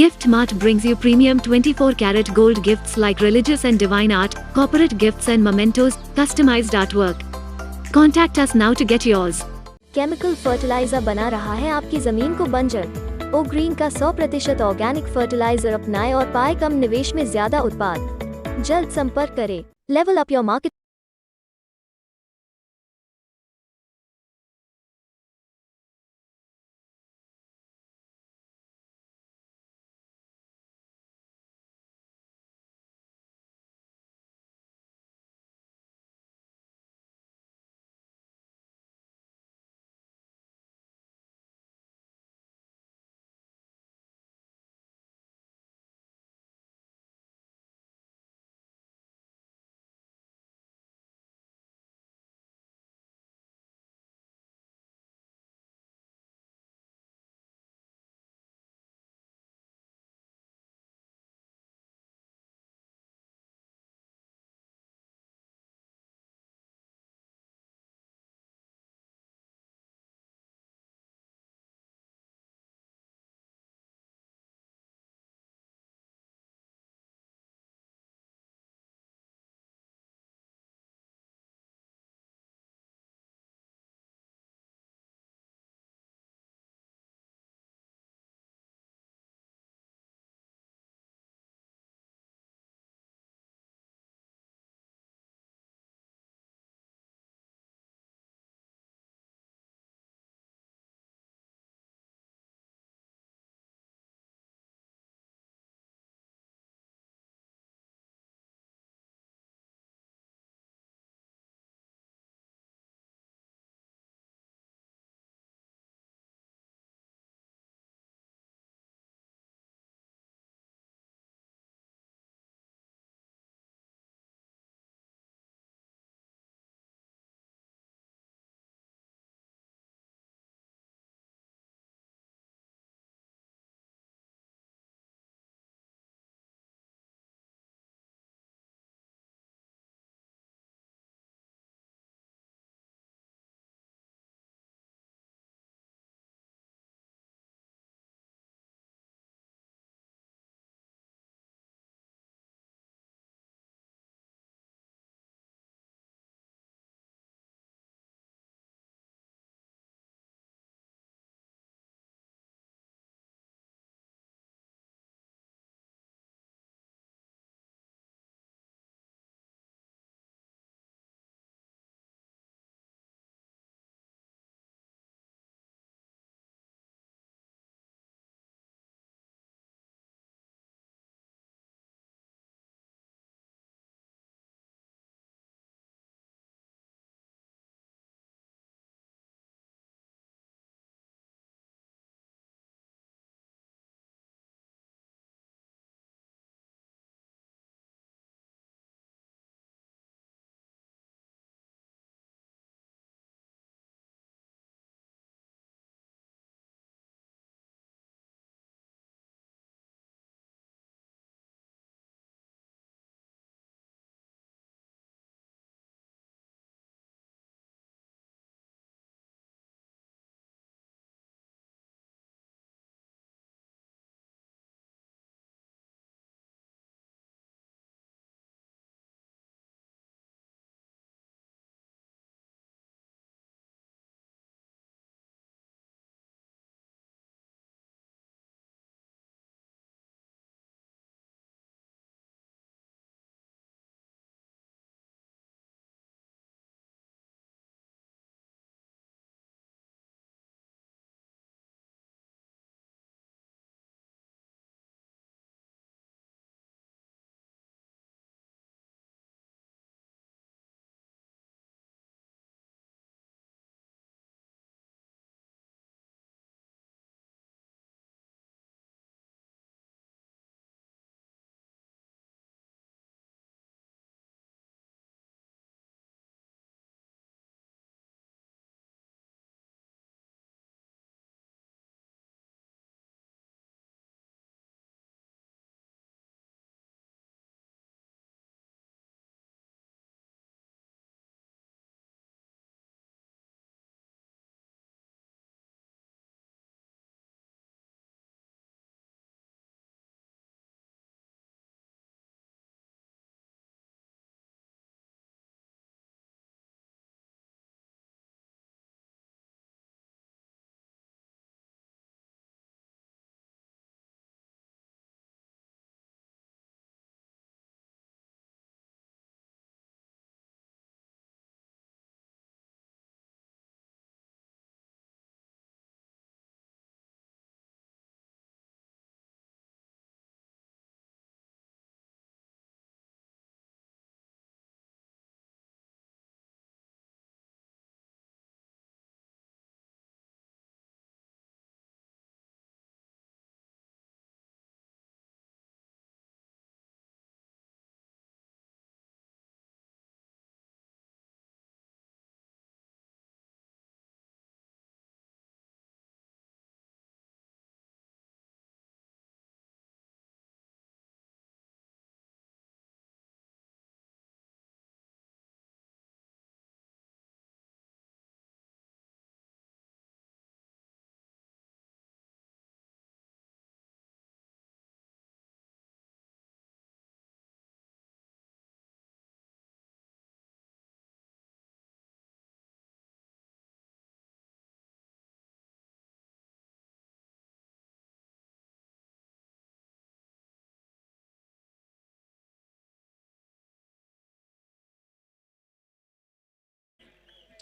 Gift Mart brings you premium 24-karat gold gifts like religious and divine art, corporate gifts and mementos, customized artwork. Contact us now to get yours. Chemical fertiliser बना रहा है आपकी जमीन को बंजर। ओ green का 100% organic fertiliser अपनाएं और पाए कम निवेश में ज्यादा उत्पाद। जल्द संपर्क करें। Level up your market.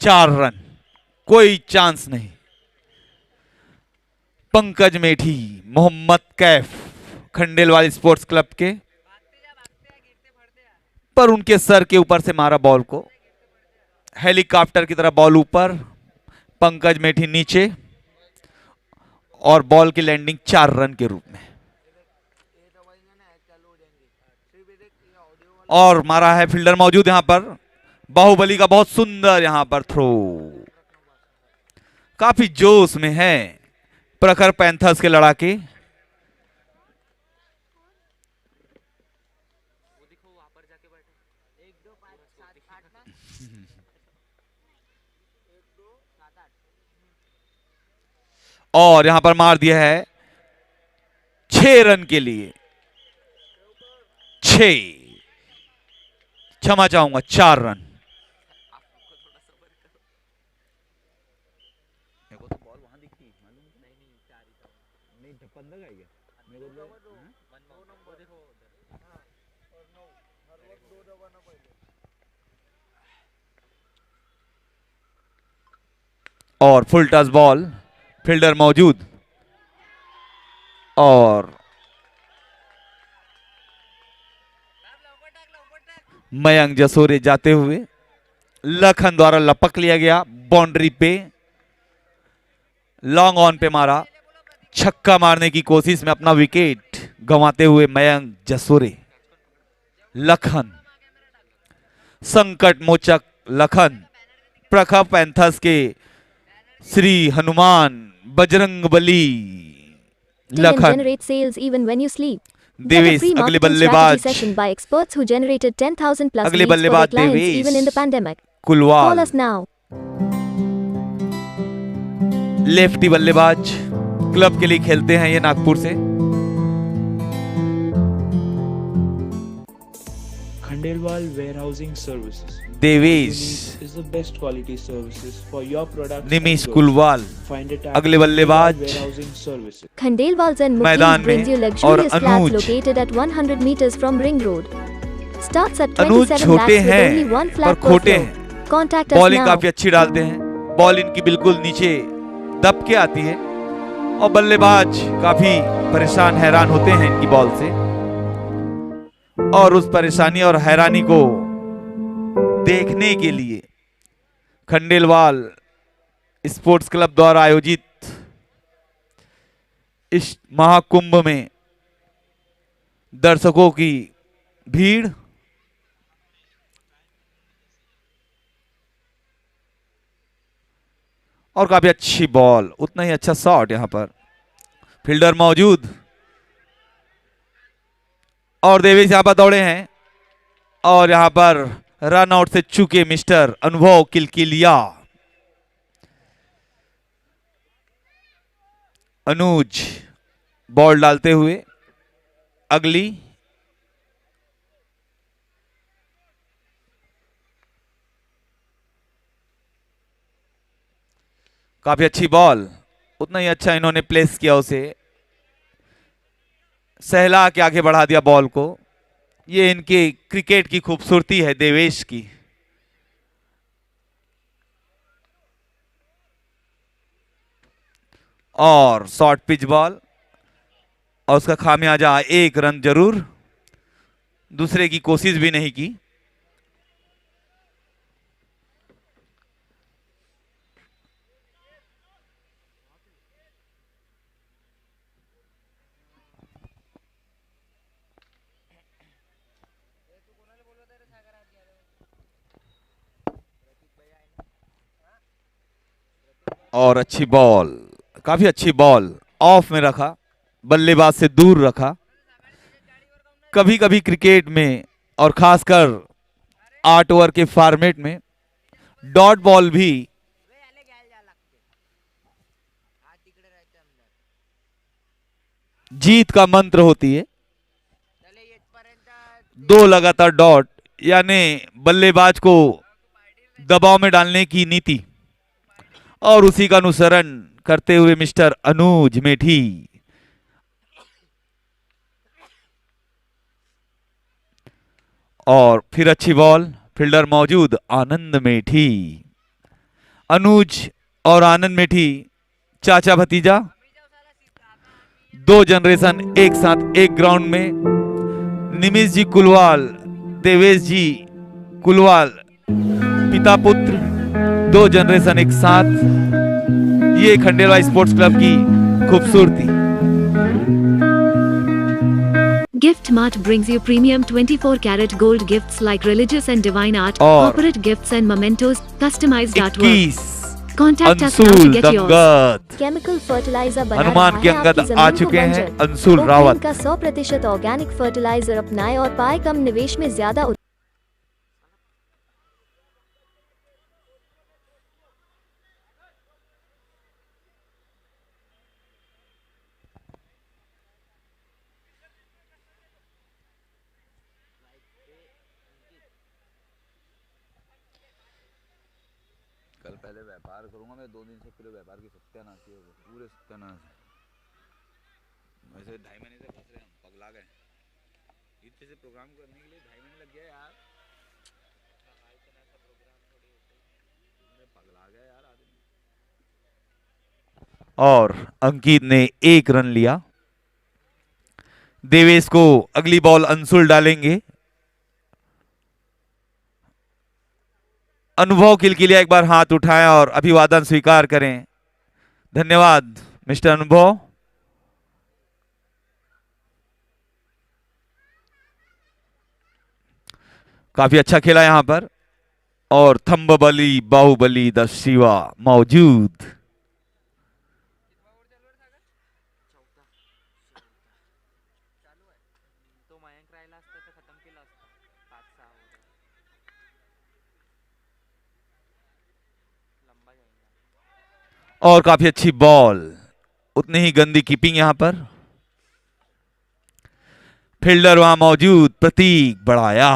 4 run, कोई चांस नहीं। पंकज मेठी, मोहम्मद कैफ खंडेलवाल स्पोर्ट्स क्लब के, पर उनके सर के ऊपर से मारा बॉल को, हेलीकॉप्टर की तरह बॉल ऊपर, पंकज मेठी नीचे और बॉल की लैंडिंग 4 रन के रूप में। और मारा है, फील्डर मौजूद यहां पर, बाहुबली का बहुत सुंदर यहां पर थ्रो, काफी जोश में है प्रखर पैंथर्स के लड़ाके। और यहां पर मार दिया है 6 रन के लिए, 6, क्षमा चाहूंगा 4 रन। और फुल टच बॉल, फील्डर मौजूद, और मयंक जसोरे जाते हुए लखन द्वारा लपक लिया गया बाउंड्री पे, लॉन्ग ऑन पे मारा, छक्का मारने की कोशिश में अपना विकेट गंवाते हुए मयंक जसोरे। लखन, संकट मोचक लखन, प्रखर पैंथर्स के Shri Hanuman Bajrangbali Lakhan. generate sales even when you sleep. Devesh अगले बल्लेबाज, session by experts who generated 10,000 plus अगले leads for their बल्लेबाज clients Devesh even in the pandemic. Kulwal, Call us now. Lefty बल्लेबाज, क्लब के लिए खेलते हैं ये नागपुर से। Khandelwal Warehousing Services. Devesh, is the best quality services for your products. Nimish and goods. Kulwal, Find it at अगले बल्लेबाज Warehousing Services. Khandelwal's and मैदान Mukesh brings में, you और luxurious flats Anuj, located at 100 meters from Ring Road. Starts at अनुज 27 छोटे lakhs with हैं only one पर flat per खोटे floor. हैं, Contact us बॉलिंग now. काफी अच्छी डालते हैं, बॉल इनकी बिल्कुल नीचे दब के आती है और बल्लेबाज काफी परेशान हैरान होते हैं इनकी बॉल से, और उस परेशानी और हैरानी को देखने के लिए खंडेलवाल स्पोर्ट्स क्लब द्वारा आयोजित इस महाकुंभ में दर्शकों की भीड़ और काफी अच्छी बॉल, उतना ही अच्छा शॉट यहां पर, फील्डर मौजूद, और देवेश यहां पर दौड़े हैं और यहां पर रन आउट से चूके मिस्टर अनुभव किलकिलिया। अनुज बॉल डालते हुए अगली, काफी अच्छी बॉल, उतना ही अच्छा इन्होंने प्लेस किया, उसे सहला के आगे बढ़ा दिया बॉल को। ये इनके क्रिकेट की खूबसूरती है देवेश की। और शॉर्ट पिच बॉल, और उसका खामियाजा 1 रन जरूर, दूसरे की कोशिश भी नहीं की। और अच्छी बॉल, काफी अच्छी बॉल, ऑफ में रखा, बल्लेबाज से दूर रखा। कभी कभी क्रिकेट में और खासकर 8 ओवर के फॉर्मेट में डॉट बॉल भी जीत का मंत्र होती है। 2 लगातार डॉट यानी बल्लेबाज को दबाव में डालने की नीति, और उसी का अनुसरण करते हुए मिस्टर अनुज मेठी और फिर अच्छी बॉल, फील्डर मौजूद, आनंद मेठी। अनुज और आनंद मेठी चाचा भतीजा, दो जनरेशन एक साथ एक ग्राउंड में। निमिष जी कुलवाल, देवेश जी कुलवाल, पिता पुत्र, दो जनरेशन एक साथ। ये खंडेलवाल स्पोर्ट्स क्लब की खूबसूरती। Gift Mart brings you premium 24 karat gold gifts like religious and divine art, और corporate gifts and mementos, customized artwork. 21 Contact us now to Anshul get yours. दंगत, केमिकल फर्टिलाइजर बना हनुमान रहा के है अंगद आपकी आ जमीन को चुके हैं। बंजर। अंशुल ओग्रीन रावत का 100% ऑर्गेनिक फर्टिलाइजर अपनाएं और पाए कम निवेश में ज्यादा कल पहले व्यापार करूंगा मैं, 2 दिन से पूरे व्यापार की सत्यानाश ही होगा, पूरे सत्यानाश। वैसे 2.5 महीने से फंस रहे हैं, पगला गए। इतने से प्रोग्राम करने के लिए 2.5 महीने लग गया यार, पगला गया यार आदमी। और अंकित ने 1 रन लिया। देवेश को अगली बॉल अंशुल डालेंगे। अनुभव के लिए एक बार हाथ उठाएं और अभिवादन स्वीकार करें। धन्यवाद मिस्टर अनुभव। काफी अच्छा खेला यहां पर। और थंबबली बाहुबली द शिवा मौजूद। और काफी अच्छी बॉल, उतनी ही गंदी कीपिंग यहां पर। फील्डर वहां मौजूद, प्रतीक बढ़ाया।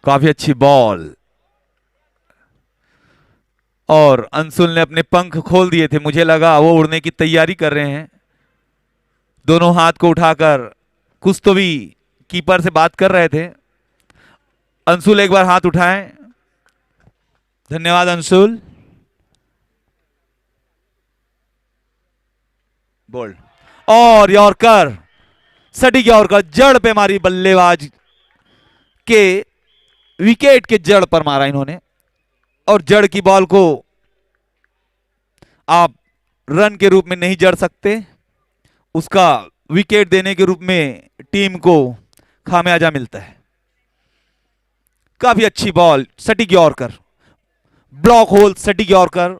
काफी अच्छी बॉल। और अंशुल ने अपने पंख खोल दिए थे, मुझे लगा वो उड़ने की तैयारी कर रहे हैं। दोनों हाथ को उठाकर कुछ तो भी कीपर से बात कर रहे थे। अंशुल एक बार हाथ उठाएं। धन्यवाद अंशुल। बोल्ड और यॉर्कर, सटीक यॉर्कर, जड़ पे मारी, बल्लेबाज के विकेट के जड़ पर मारा इन्होंने। और जड़ की बॉल को आप रन के रूप में नहीं जड़ सकते, उसका विकेट देने के रूप में टीम को खामियाजा मिलता है। काफी अच्छी बॉल, सटीक यॉर्कर, ब्लॉक होल, सटीक yorker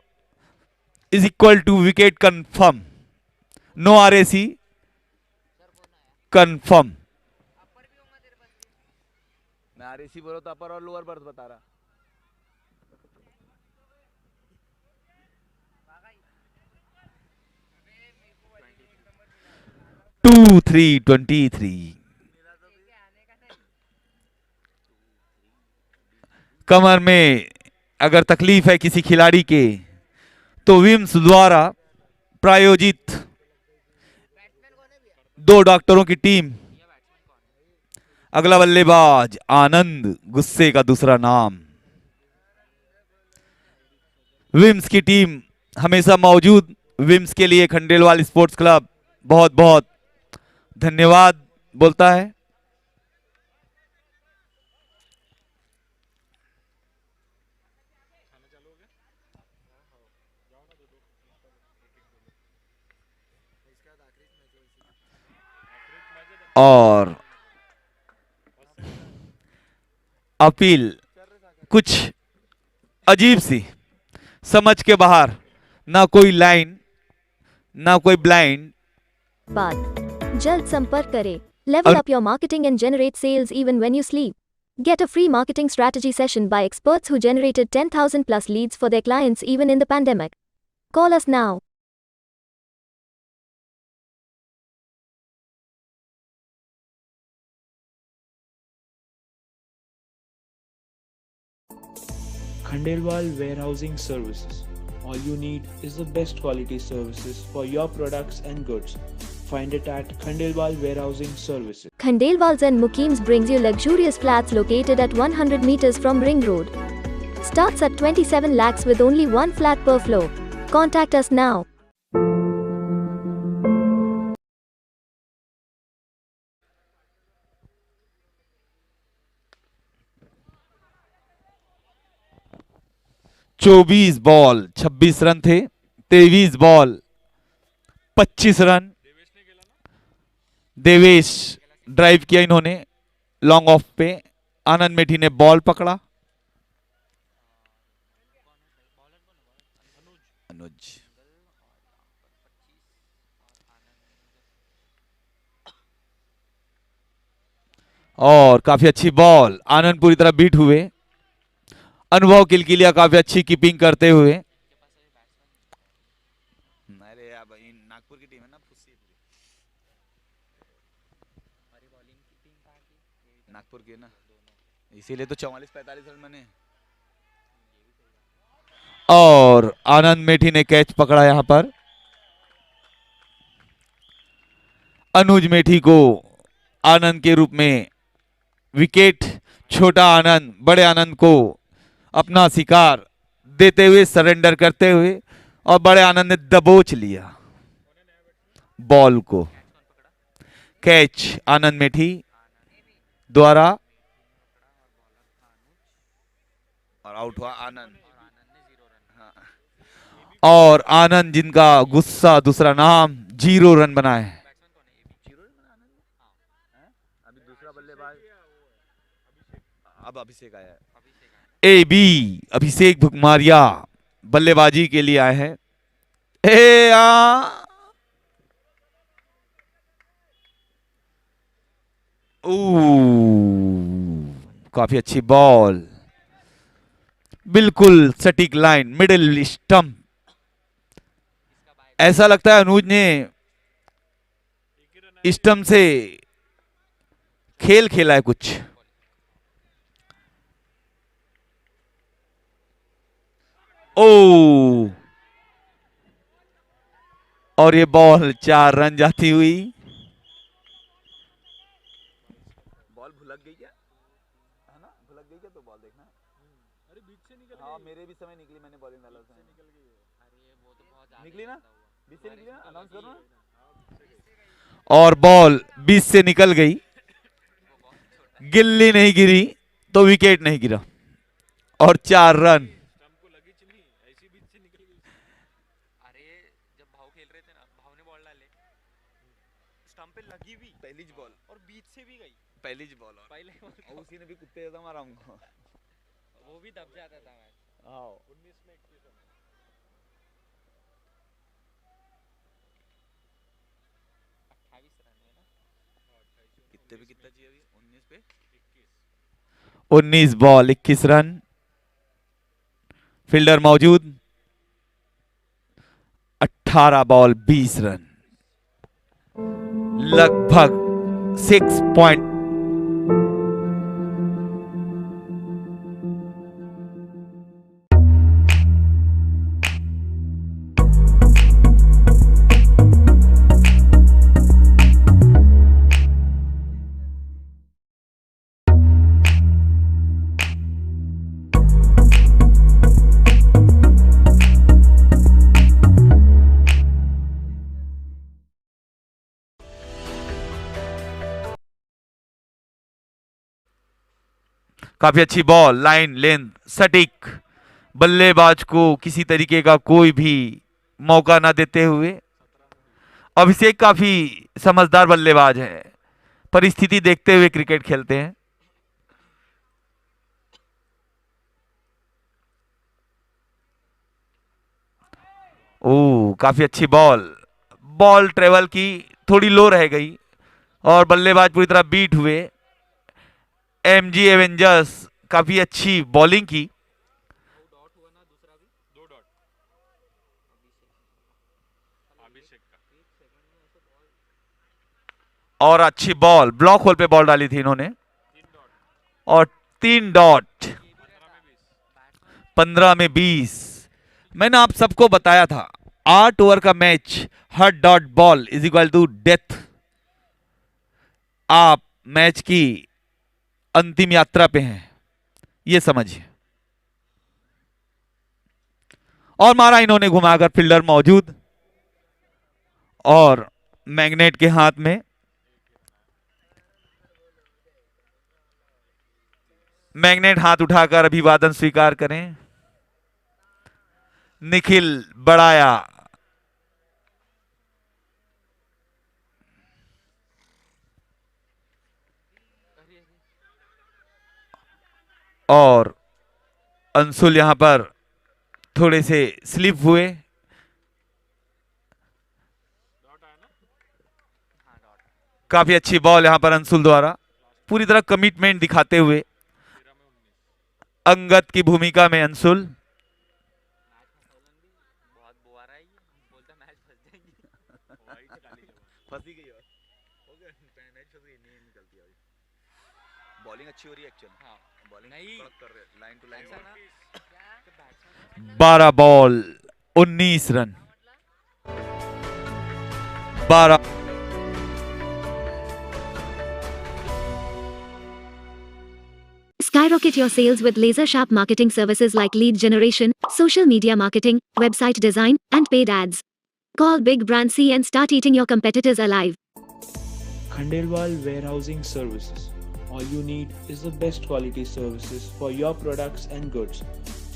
is equal to wicket confirm, no RAC, confirm. मैं आरएसी बोल रहा था, अपर और लोअर बर्थ बता रहा। टू 323। कमर में अगर तकलीफ है किसी खिलाड़ी के तो विम्स द्वारा प्रायोजित 2 डॉक्टरों की टीम। अगला बल्लेबाज आनंद, गुस्से का दूसरा नाम। विम्स की टीम हमेशा मौजूद। विम्स के लिए खंडेलवाल स्पोर्ट्स क्लब बहुत बहुत धन्यवाद बोलता है। और अपील कुछ अजीब सी, समझ के बाहर, ना कोई लाइन, ना कोई ब्लाइंड। बात जल्द संपर्क करें। Level up your marketing and generate sales even when you sleep. Get a free marketing strategy session by experts who generated 10,000 plus leads for their clients even in the pandemic. Call us now. Khandelwal Warehousing Services. All you need is the best quality services for your products and goods. Find it at Khandelwal Warehousing Services. Khandelwals and Mukims brings you luxurious flats located at 100 meters from Ring Road. Starts at 27 lakhs with only one flat per floor. Contact us now. चौबीस ball 26 run थे, 23 ball 25 run. Devesh drive किया इन्होंने long off पे, आनंद मेठी ने ball पकड़ा। अनुज और काफी अच्छी बॉल, आनंद पूरी तरह बीट हुए। अनुभव किलकिलिया काफी अच्छी कीपिंग करते हुए। अरे यार भाई नागपुर की टीम है ना, नागपुर की है ना, इसीलिए तो 44-45 रन बने। और आनंद मेठी ने कैच पकड़ा यहां पर। अनुज मेठी को आनंद के रूप में विकेट, छोटा आनंद बड़े आनंद को अपना शिकार देते हुए, सरेंडर करते हुए, और बड़े आनंद ने दबोच लिया बॉल को। कैच आनंद मेठी द्वारा और आउट हुआ आनंद। और आनंद जिनका गुस्सा दूसरा नाम 0 रन बनाए। अभी दूसरा बल्लेबाज अब अभिषेक आया है। AB अभिषेक भुकमारिया बल्लेबाजी के लिए आए हैं। काफी अच्छी बॉल, बिल्कुल सटीक लाइन, मिडिल स्टंप। ऐसा लगता है अनुज ने स्टंप से खेल खेला है कुछ। और ये बॉल 4 रन जाती हुई। बॉल भुलक गई क्या, है ना, भुलक गई क्या? तो बॉल देखना। अरे बीच से निकल गई। हाँ मेरे भी समय निकली, मैंने बॉलिंग डाला था। निकल गई। अरे वो तो बहुत ज्यादा निकली ना, बीच से निकली ना, अनाउंस करो ना। और बॉल बीच से निकल गई, गिल्ली नहीं गिरी तो विकेट नहीं गिरा, और 4 रन। पहली बॉल और उसी ने भी कुत्ते जैसा मारा हमको। वो भी दब जाता था मैच। 19 में 21 रन, 28 रन है ना, कितने पे कितना चाहिए अभी? 19 पे 21, 19 बॉल 21 रन। फील्डर मौजूद, 18 बॉल 20 रन, लगभग 6 पॉइंट। काफी अच्छी बॉल, लाइन लेंथ सटीक, बल्लेबाज को किसी तरीके का कोई भी मौका ना देते हुए। अभिषेक काफी समझदार बल्लेबाज है, परिस्थिति देखते हुए क्रिकेट खेलते हैं। काफी अच्छी बॉल, बॉल ट्रेवल की, थोड़ी लो रह गई और बल्लेबाज पूरी तरह बीट हुए। MG एवेंजर्स काफी अच्छी बॉलिंग की। और अच्छी बॉल, ब्लॉक होल पे बॉल डाली थी इन्होंने, और 3 डॉट। 15 में 20। मैंने आप सबको बताया था 8 ओवर का मैच, हर dot ball is equal to death. आप मैच की अंतिम यात्रा पे हैं, ये समझिए। और मारा इन्होंने घुमाकर, फील्डर मौजूद और मैग्नेट के हाथ में। मैग्नेट हाथ उठाकर अभिवादन स्वीकार करें। निखिल बढ़ाया और अंशुल यहां पर थोड़े से स्लिप हुए। काफी अच्छी बॉल यहां पर अंशुल द्वारा, पूरी तरह कमिटमेंट दिखाते हुए। अंगद की भूमिका में अंशुल। बॉलिंग अच्छी हो रही है एक्चुअली। हाँ, बॉलिंग कर रहे हैं, line to line. 12 ball 19 run. 12 Skyrocket your sales with laser-sharp marketing services like lead generation, social media marketing, website design, and paid ads. Call Big Brand C and start eating your competitors alive. Khandelwal Warehousing Services. All you need is the best quality services for your products and goods.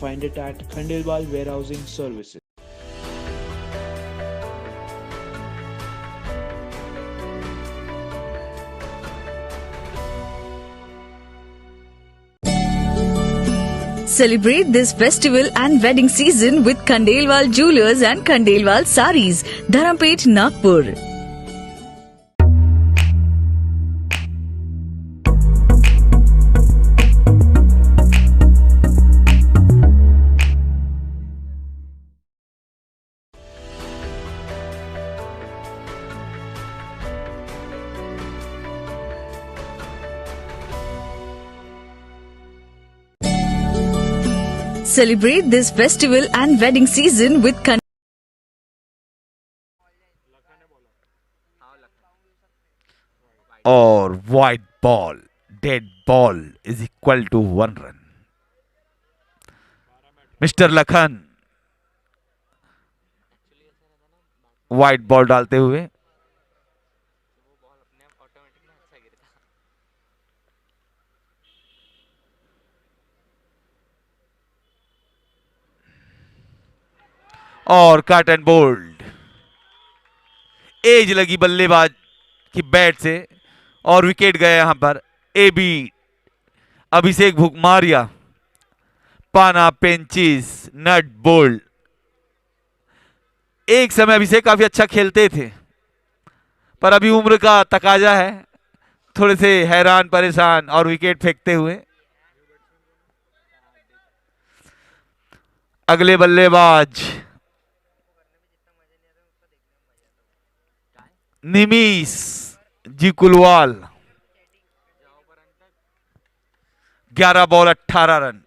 Find it at Khandelwal Warehousing Services. Celebrate this festival and wedding season with Khandelwal Jewelers and Khandelwal Sarees, Dharampet, Nagpur. Celebrate this festival and wedding season with और wide ball, dead ball is equal to 1 run. Mister Lakhan wide ball डालते हुए। और cut and bold, as लगी बल्लेबाज की bat से और wicket गया यहां पर। एबी अभिषेक भुकमारिया, पाना पेंचिस, नट बोल्ड। एक समय अभिषेक काफी अच्छा खेलते थे, पर अभी उम्र का तकाजा है, थोड़े से हैरान परेशान और विकेट फेंकते हुए। अगले बल्लेबाज निमीश जी कुलवाल, 11 बॉल 18 रन।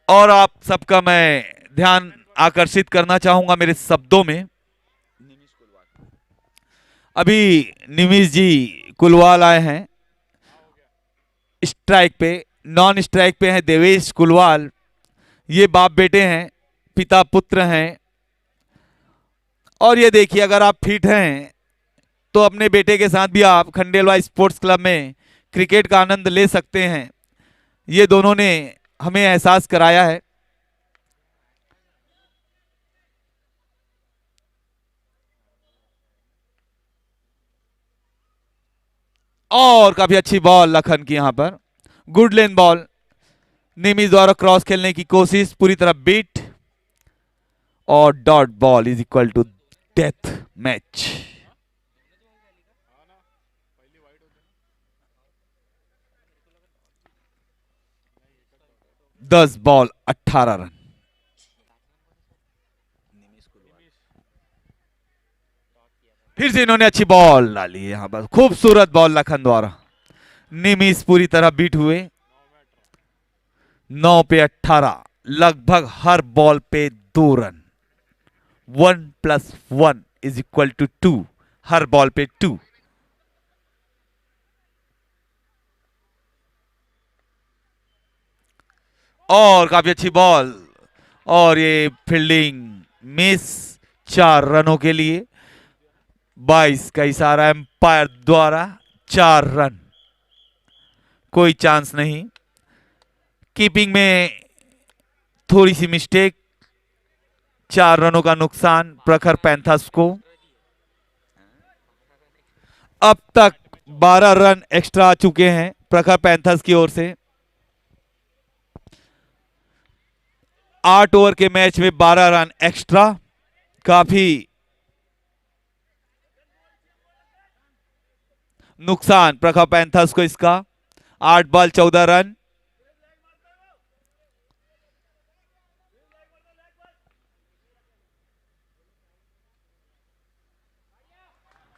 और आप सबका मैं ध्यान आकर्षित करना चाहूंगा मेरे शब्दों में। अभी निमीश जी कुलवाल आए हैं स्ट्राइक पे, नॉन स्ट्राइक पे हैं देवेश कुलवाल। ये बाप बेटे हैं, पिता पुत्र हैं। और ये देखिए, अगर आप फिट हैं तो अपने बेटे के साथ भी आप खंडेलवाल स्पोर्ट्स क्लब में क्रिकेट का आनंद ले सकते हैं। ये दोनों ने हमें एहसास कराया है। और काफी अच्छी बॉल लखन की यहां पर, गुड लेन बॉल। निमिष द्वारा क्रॉस खेलने की कोशिश, पूरी तरह बीट और dot ball is equal to death match. दस बॉल 18 रन। फिर से इन्होंने अच्छी बॉल डाली है यहां पर, खूबसूरत बॉल लखन द्वारा। निमिष पूरी तरह बीट हुए। 9 पे 18, लगभग हर बॉल पे 2 रन। 1 + 1 = 2, हर बॉल पे 2। और काफी अच्छी बॉल, और ये फील्डिंग मिस। 4 रनों के लिए 22 का इशारा एम्पायर द्वारा। 4 रन, कोई चांस नहीं। कीपिंग में थोड़ी सी मिस्टेक, 4 रनों का नुकसान प्रखर पैंथर्स को। अब तक 12 रन एक्स्ट्रा आ चुके हैं प्रखर पैंथर्स की ओर से। 8 ओवर के मैच में 12 रन एक्स्ट्रा, काफी नुकसान प्रखर पैंथर्स को इसका। 8 बॉल 14 रन।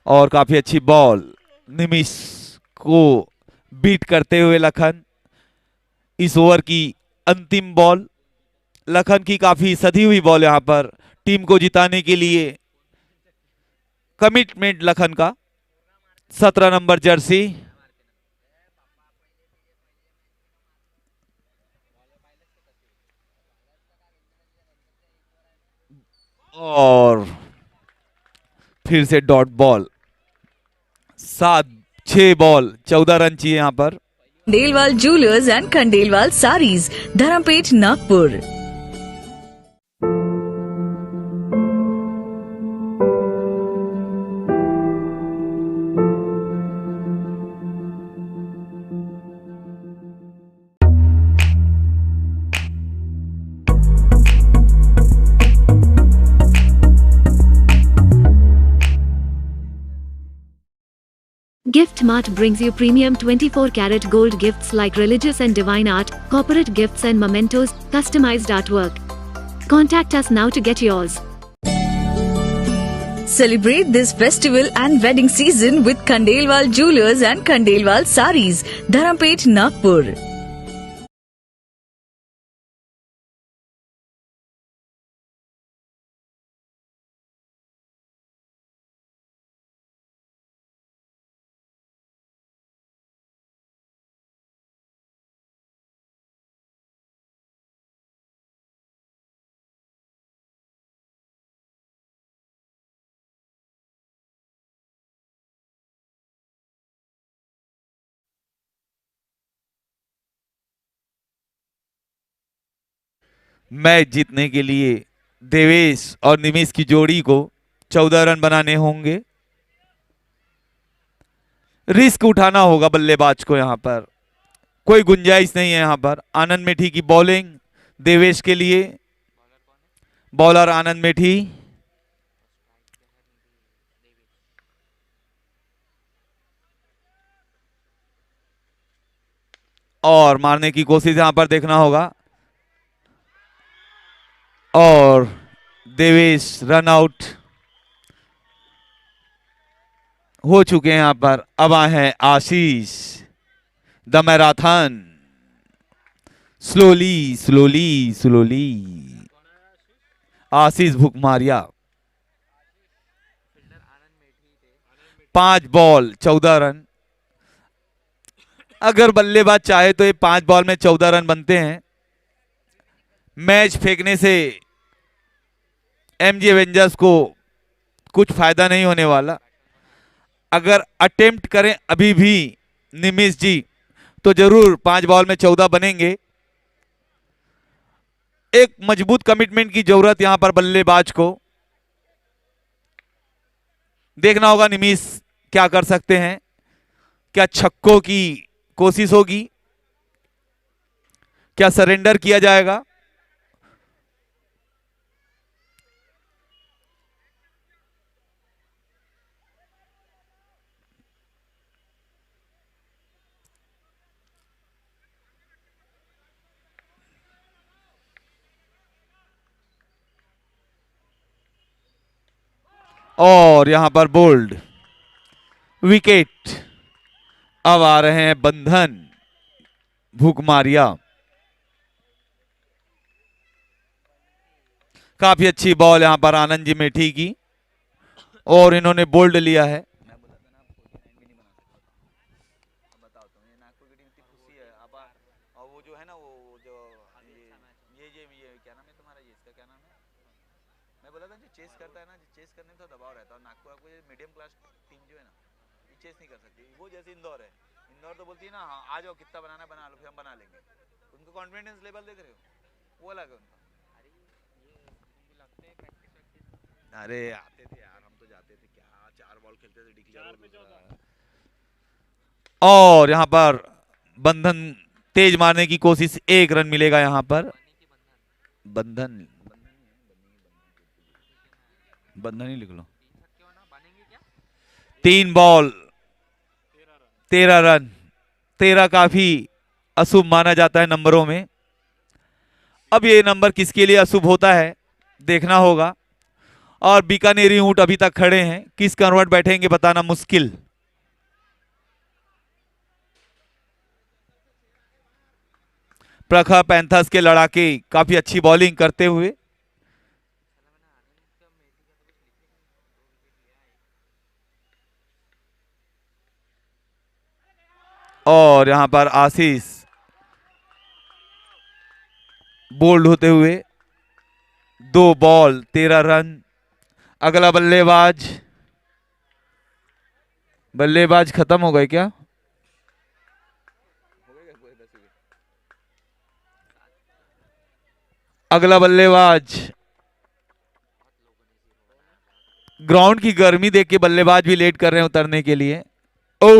और काफी अच्छी बॉल, निमिष को बीट करते हुए लखन। इस ओवर की अंतिम बॉल, लखन की काफी सधी हुई बॉल यहां पर टीम को जिताने के लिए। कमिटमेंट लखन का। 17 नंबर जर्सी। और फिर से डॉट बॉल। 6 बॉल 14 रन चाहिए यहां पर। Khandelwal jewellers and Khandelwal saris, Dharampeth, Nagpur. Gift Mart brings you premium 24-karat gold gifts like religious and divine art, corporate gifts and mementos, customized artwork. Contact us now to get yours. Celebrate this festival and wedding season with Khandelwal Jewelers and Khandelwal Sarees, Dharampet, Nagpur. Match जीतने के लिए देवेश और निमिष की जोड़ी को 14 run बनाने होंगे। Risk उठाना होगा बल्लेबाज को, यहां पर कोई गुंजाइश नहीं है। यहां पर आनंद मेठी की बॉलिंग देवेश के लिए। बॉलर आनंद मेठी। और मारने की कोशिश यहां पर देखना होगा। और देवेश रन आउट हो चुके हैं यहां पर। अब आए हैं Ashish. The marathon, slowly slowly slowly. Ashish Bhukmaria. 5 ball 14 run. अगर बल्लेबाज चाहे तो ये 5 बॉल में 14 रन बनते हैं। मैच फेंकने से एमजी एवेंजर्स को कुछ फायदा नहीं होने वाला। अगर अटेम्प्ट करें अभी भी निमिष जी, तो जरूर 5 बॉल में 14 बनेंगे। एक मजबूत कमिटमेंट की जरूरत यहां पर बल्लेबाज को। देखना होगा निमिष क्या कर सकते हैं। क्या छक्कों की कोशिश होगी? क्या सरेंडर किया जाएगा? और यहां पर बोल्ड विकेट। अब आ रहे हैं बंधन भूकमारिया। काफी अच्छी बॉल यहां पर आनंद जी मेठी की, और इन्होंने बोल्ड लिया है। मैं बोला था ना आप 49 भी नहीं बना सकते। अब बताओ तुम, ये नागपुर की टीम इतनी खुशी है अब। और वो जो है ना, वो जो ये क्या नाम है तुम्हारा, ये इसका क्या नाम है? मैं बोला था जो चेस करता है ना, जो चेस करने में तो दबाव रहता है। और नागपुर आपको ये मीडियम क्लास टीम जो है ना, ये चेस नहीं कर सकती। वो जैसे इंदौर है, इंदौर तो बोलती है ना, हाँ आ जाओ कितना बनाना है बना लो, फिर हम बना लेंगे। उनका कॉन्फिडेंस लेवल देख रहे हो, वो अलग है उनका। अरे आते थे यार, हम तो जाते थे, क्या 4 बॉल खेलते थे, डिक्लेयर। और यहां पर बंधन तेज मारने की कोशिश, 1 रन मिलेगा यहां पर। बंधन बंधन ही लिख लो। 3 बॉल 13 रन। 13 काफी अशुभ माना जाता है नंबरों में। अब ये नंबर किसके लिए अशुभ होता है देखना होगा। और बीकानेरी ऊंट अभी तक खड़े हैं, किस कन्वर्ट बैठेंगे बताना मुश्किल। प्रखर पैंथर्स के लड़ाके काफी अच्छी बॉलिंग करते हुए। और यहां पर आशीष बोल्ड होते हुए। 2 बॉल 13 रन। अगला बल्लेबाज खत्म हो गए क्या? अगला बल्लेबाज, ग्राउंड की गर्मी देख के बल्लेबाज भी लेट कर रहे हैं उतरने के लिए। ओ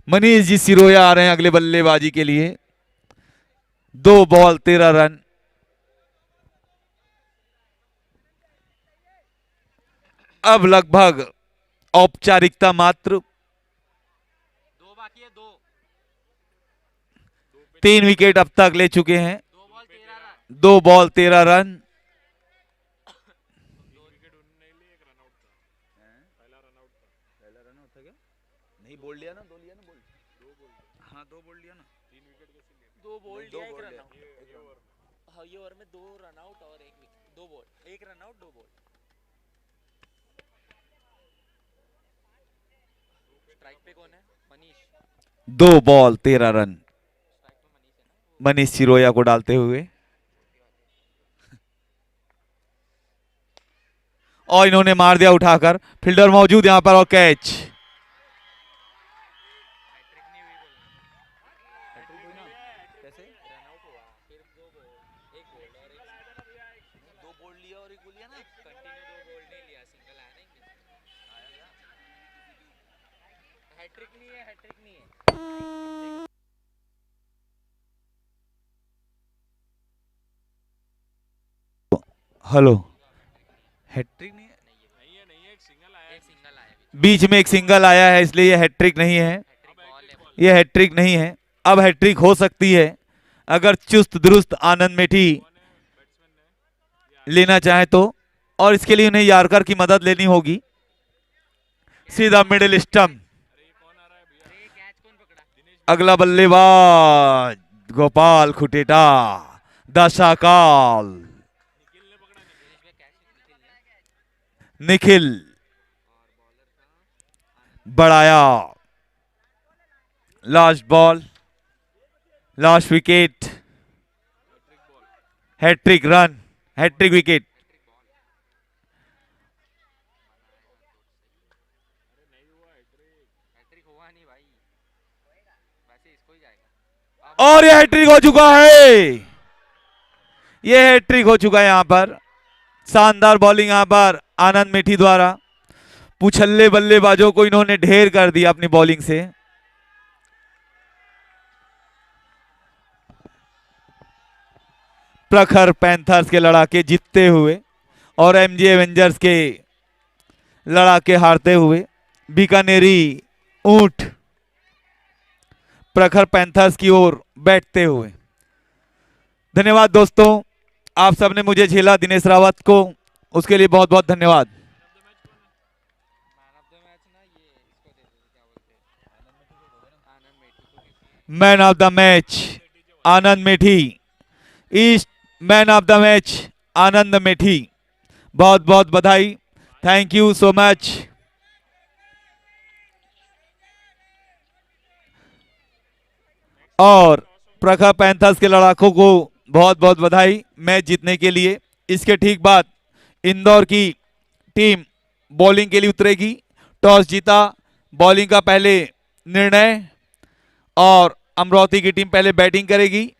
मनीष जी सिरोया आ रहे हैं अगले बल्लेबाजी के लिए। 2 बॉल 13 रन। अब लगभग औपचारिकता मात्र। 3 विकेट अब तक ले चुके हैं। 2 बॉल 13 रन। नहीं बोल लिया ना, 2 लिया ना, बोल। हाँ 2 बोल लिया ना, 3 विकेट कैसे लिए? 2 बोल लिया, 1 रन आउट। हाँ ये ओवर में 2 रन आउट और 1 wicket, 2 ball, 1 run out 2 ball. Strike पे कौन है? मनीष। 2 बॉल 13 रन मनीष सिरोया को डालते हुए। और इन्होंने मार दिया उठाकर, फील्डर मौजूद यहां पर, और कैच। हेलो, हैट्रिक नहीं है, बीच में एक सिंगल आया है, इसलिए ये हैट्रिक नहीं है। ये हैट्रिक नहीं है। अब हैट्रिक हो सकती है अगर चुस्त दुरुस्त आनंद मेठी लेना चाहे तो, और इसके लिए उन्हें यार्कर की मदद लेनी होगी। सीधा मिडिल स्टंप। अगला बल्लेबाज गोपाल खुटेटा, दशाकाल निखिल बढ़ाया। Last ball, last wicket, hat-trick run, hat-trick wicket. और यह हैट्रिक हो चुका है। यह हैट्रिक हो चुका है यहां पर। शानदार बॉलिंग यहां पर आनंद मेठी द्वारा। पुछल्ले बल्लेबाजों को इन्होंने ढेर कर दिया अपनी बॉलिंग से। प्रखर पैंथर्स के लड़ाके जीतते हुए और एमजी एवेंजर्स के लड़ाके हारते हुए। बीकानेरी ऊंट प्रखर पैंथर्स की ओर बैठते हुए। धन्यवाद दोस्तों, आप सबने मुझे झेला, दिनेश रावत को, उसके लिए बहुत बहुत धन्यवाद। Man of the match Anand Methi, ईस्ट man of the match Anand Methi. बहुत बहुत बधाई, थैंक यू सो मच। और प्रखर पैंथर्स के लड़ाकों को बहुत बहुत बधाई मैच जीतने के लिए। इसके ठीक बाद इंदौर की टीम बॉलिंग के लिए उतरेगी। टॉस जीता, बॉलिंग का पहले निर्णय, और अमरावती की टीम पहले बैटिंग करेगी।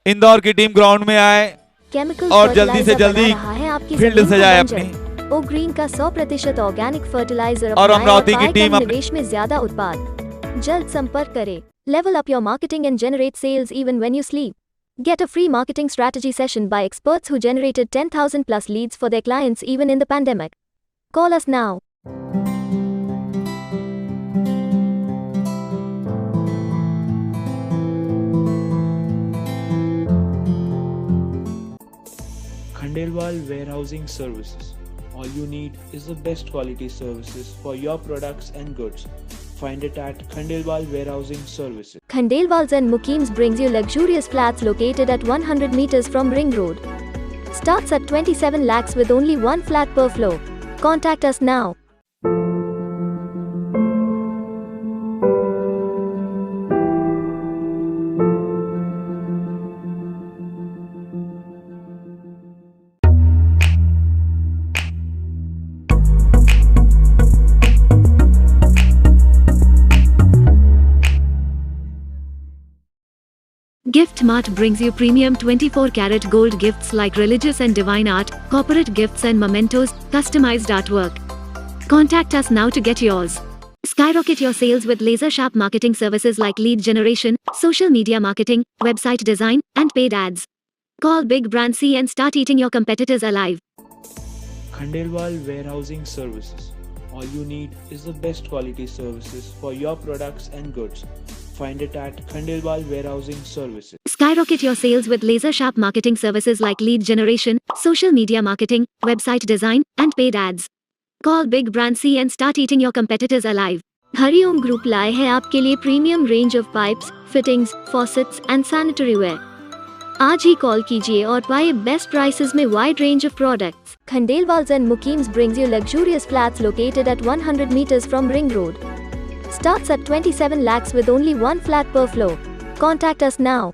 इंदौर की टीम ग्राउंड में आए केमिकल और जल्दी से फर्टिलाइजर जल्दी बना रहा है आपकी फील्ड जमीन को सजाए बंजर। अपनी। ओ ग्रीन का 100% ऑर्गेनिक फर्टिलाइजर और अपनाएं अमरावती की पाएं टीम कम अपने- निवेश में ज्यादा उत्पाद। जल्द संपर्क करें। Level up your marketing and generate sales even when you sleep. Get a free marketing strategy session by experts who generated 10,000 plus leads for their clients even in the pandemic. Call us now. Khandelwal Warehousing Services. All you need is the best quality services for your products and goods. Find it at Khandelwal Warehousing Services. Khandelwals and Mukims brings you luxurious flats located at 100 meters from Ring Road. Starts at 27 lakhs with only one flat per floor. Contact us now. Gift Mart brings you premium 24 karat gold gifts like religious and divine art, corporate gifts and mementos, customized artwork. Contact us now to get yours. Skyrocket your sales with laser sharp marketing services like lead generation, social media marketing, website design, and paid ads. Call Big Brand C and start eating your competitors alive. Khandelwal Warehousing Services. All you need is the best quality services for your products and goods. Find it at Khandelwal Warehousing Services. Skyrocket your sales with laser sharp marketing services like lead generation, social media marketing, website design, and paid ads. Call Big Brand C and start eating your competitors alive. Hariom group लाए हैं आपके लिए premium range of pipes, fittings, faucets and sanitary ware. आज ही call कीजिए और पाइए best prices में wide range of products. Khandelwals and Mukims brings you luxurious flats located at 100 meters from Ring Road. Starts at 27 lakhs with only one flat per floor. Contact us now.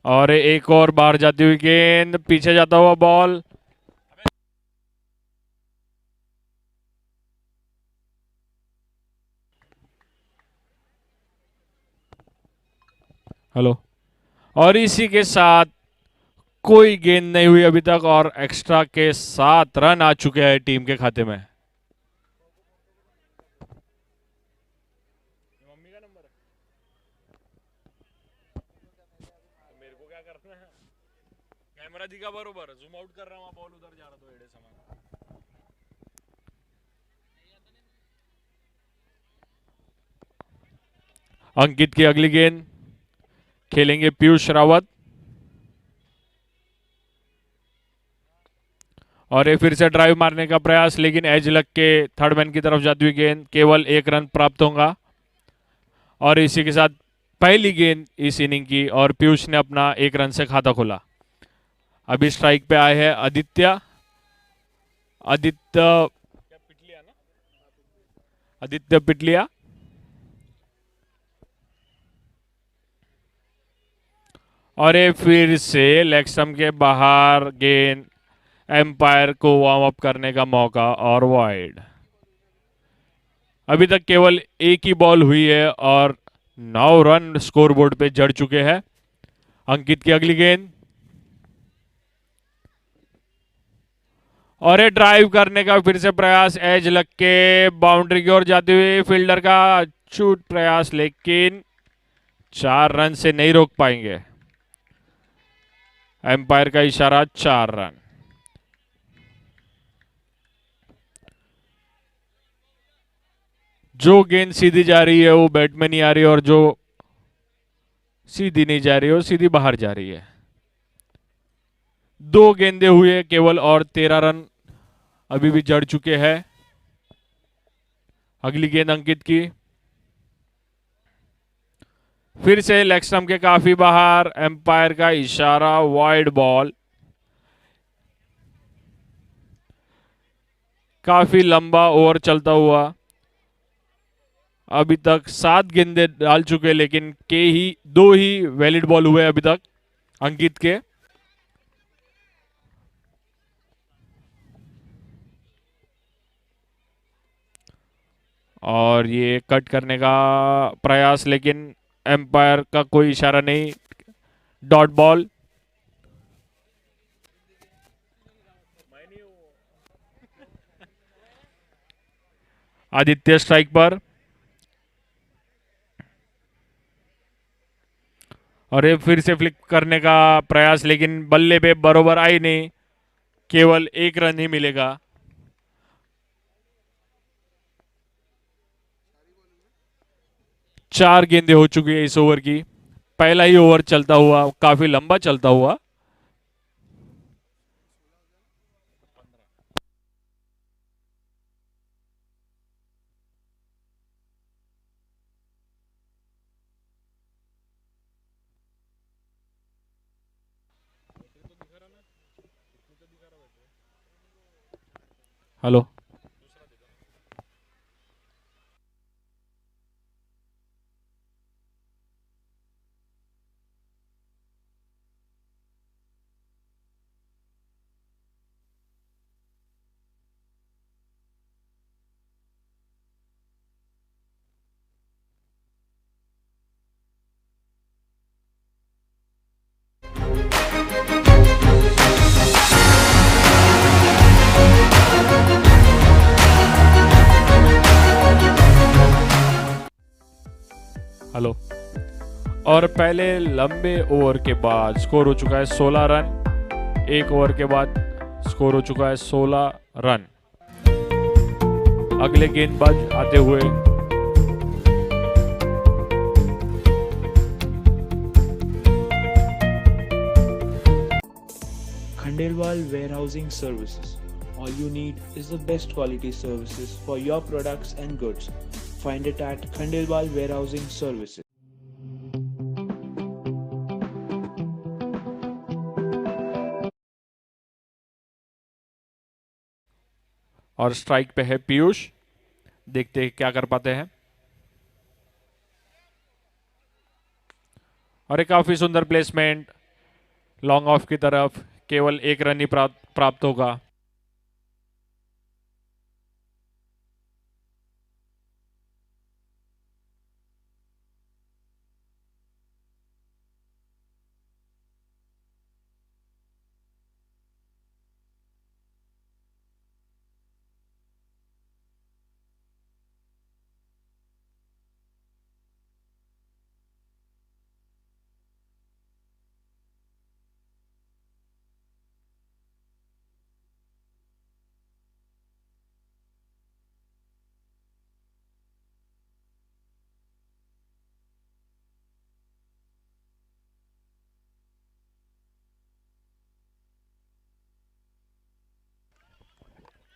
और एक और बाहर जाती हुई गेंद, पीछे जाता हुआ बॉल। हेलो। और इसी के साथ कोई गेंद नहीं हुई अभी तक और एक्स्ट्रा के 7 रन आ चुके हैं टीम के खाते में। मेरे को क्या करना है, कैमरा दिखा बरोबर, जूम आउट कर रहा हूँ, बॉल उधर जा रहा तो एड़े समय। अंकित की अगली गेंद खेलेंगे पीयूष रावत। और ये फिर से ड्राइव मारने का प्रयास, लेकिन एज लग के थर्ड मैन की तरफ जाती हुई गेंद, केवल 1 रन प्राप्त होगा। और इसी के साथ पहली गेंद इस इनिंग की और पीयूष ने अपना 1 रन से खाता खोला। अभी स्ट्राइक पे आए हैं आदित्य पिटलिया। और ये फिर से लेग स्टंप के बाहर गेंद, एम्पायर को वार्म अप करने का मौका और वाइड। अभी तक केवल एक ही बॉल हुई है और 9 रन स्कोरबोर्ड पे जड़ चुके हैं। अंकित की अगली गेंद और ये ड्राइव करने का फिर से प्रयास, एज लग के बाउंड्री की ओर जाते हुए फील्डर का शूट प्रयास, लेकिन 4 रन से नहीं रोक पाएंगे। एम्पायर का इशारा 4 रन। जो गेंद सीधी जा रही है वो बैट में नहीं आ रही और जो सीधी नहीं जा रही है वो सीधी बाहर जा रही है। 2 गेंदे हुए केवल और 13 रन अभी भी जड़ चुके हैं। अगली गेंद अंकित की, फिर से लेग स्टंप के काफी बाहर, एम्पायर का इशारा वाइड बॉल। काफी लंबा ओवर चलता हुआ, अभी तक 7 गेंदे डाल चुके, लेकिन 2 ही वैलिड बॉल हुए अभी तक अंकित के। और ये कट करने का प्रयास, लेकिन एम्पायर का कोई इशारा नहीं, डॉट बॉल। आदित्य स्ट्राइक पर और ये फिर से फ्लिक करने का प्रयास, लेकिन बल्ले पे बरोबर आई नहीं, केवल 1 रन ही मिलेगा। चार गेंदें हो चुकी है इस ओवर की, पहला ही ओवर चलता हुआ, काफी लंबा चलता हुआ। हेलो। हेलो। और पहले लंबे ओवर के बाद स्कोर हो चुका है 16 रन। एक ओवर के बाद स्कोर हो चुका है 16 रन। अगले गेंदबाज आते हुए Khandelwal Warehousing Services. All you need is the best quality services for your products and goods. Find it at Khandelwal Warehousing Services. और स्ट्राइक पे है पीयूष, देखते हैं क्या कर पाते हैं। और एक काफी सुंदर प्लेसमेंट, लॉन्ग ऑफ की तरफ केवल 1 रन ही प्राप्त होगा।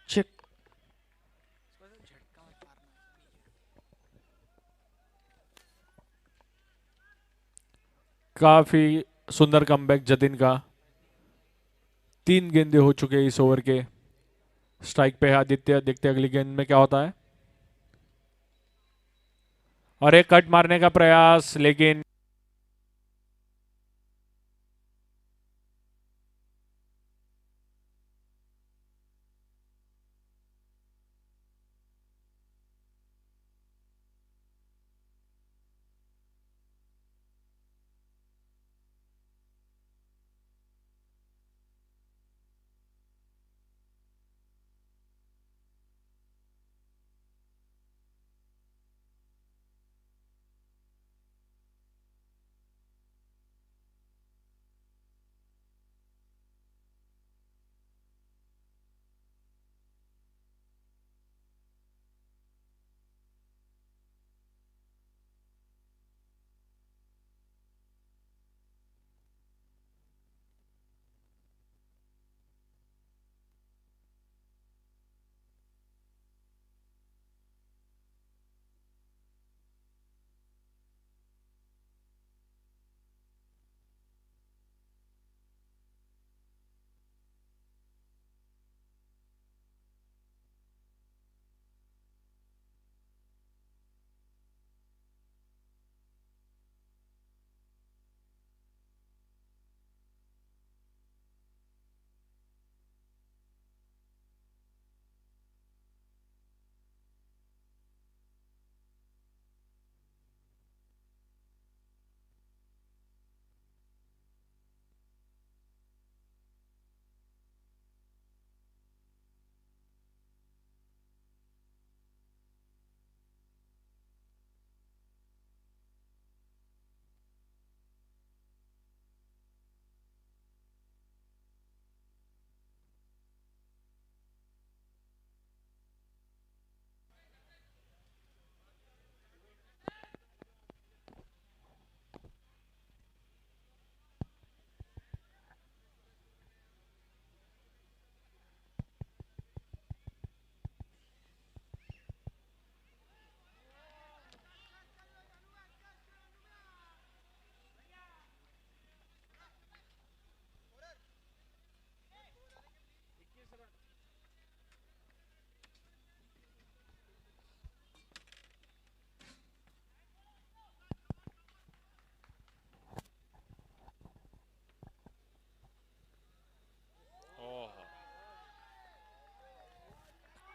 चेक। काफी सुंदर कमबैक जतिन का। 3 गेंदे हो चुके हैं इस ओवर के। स्ट्राइक पे है आदित्य, देखते हैं अगली गेंद में क्या होता है। और एक कट मारने का प्रयास, लेकिन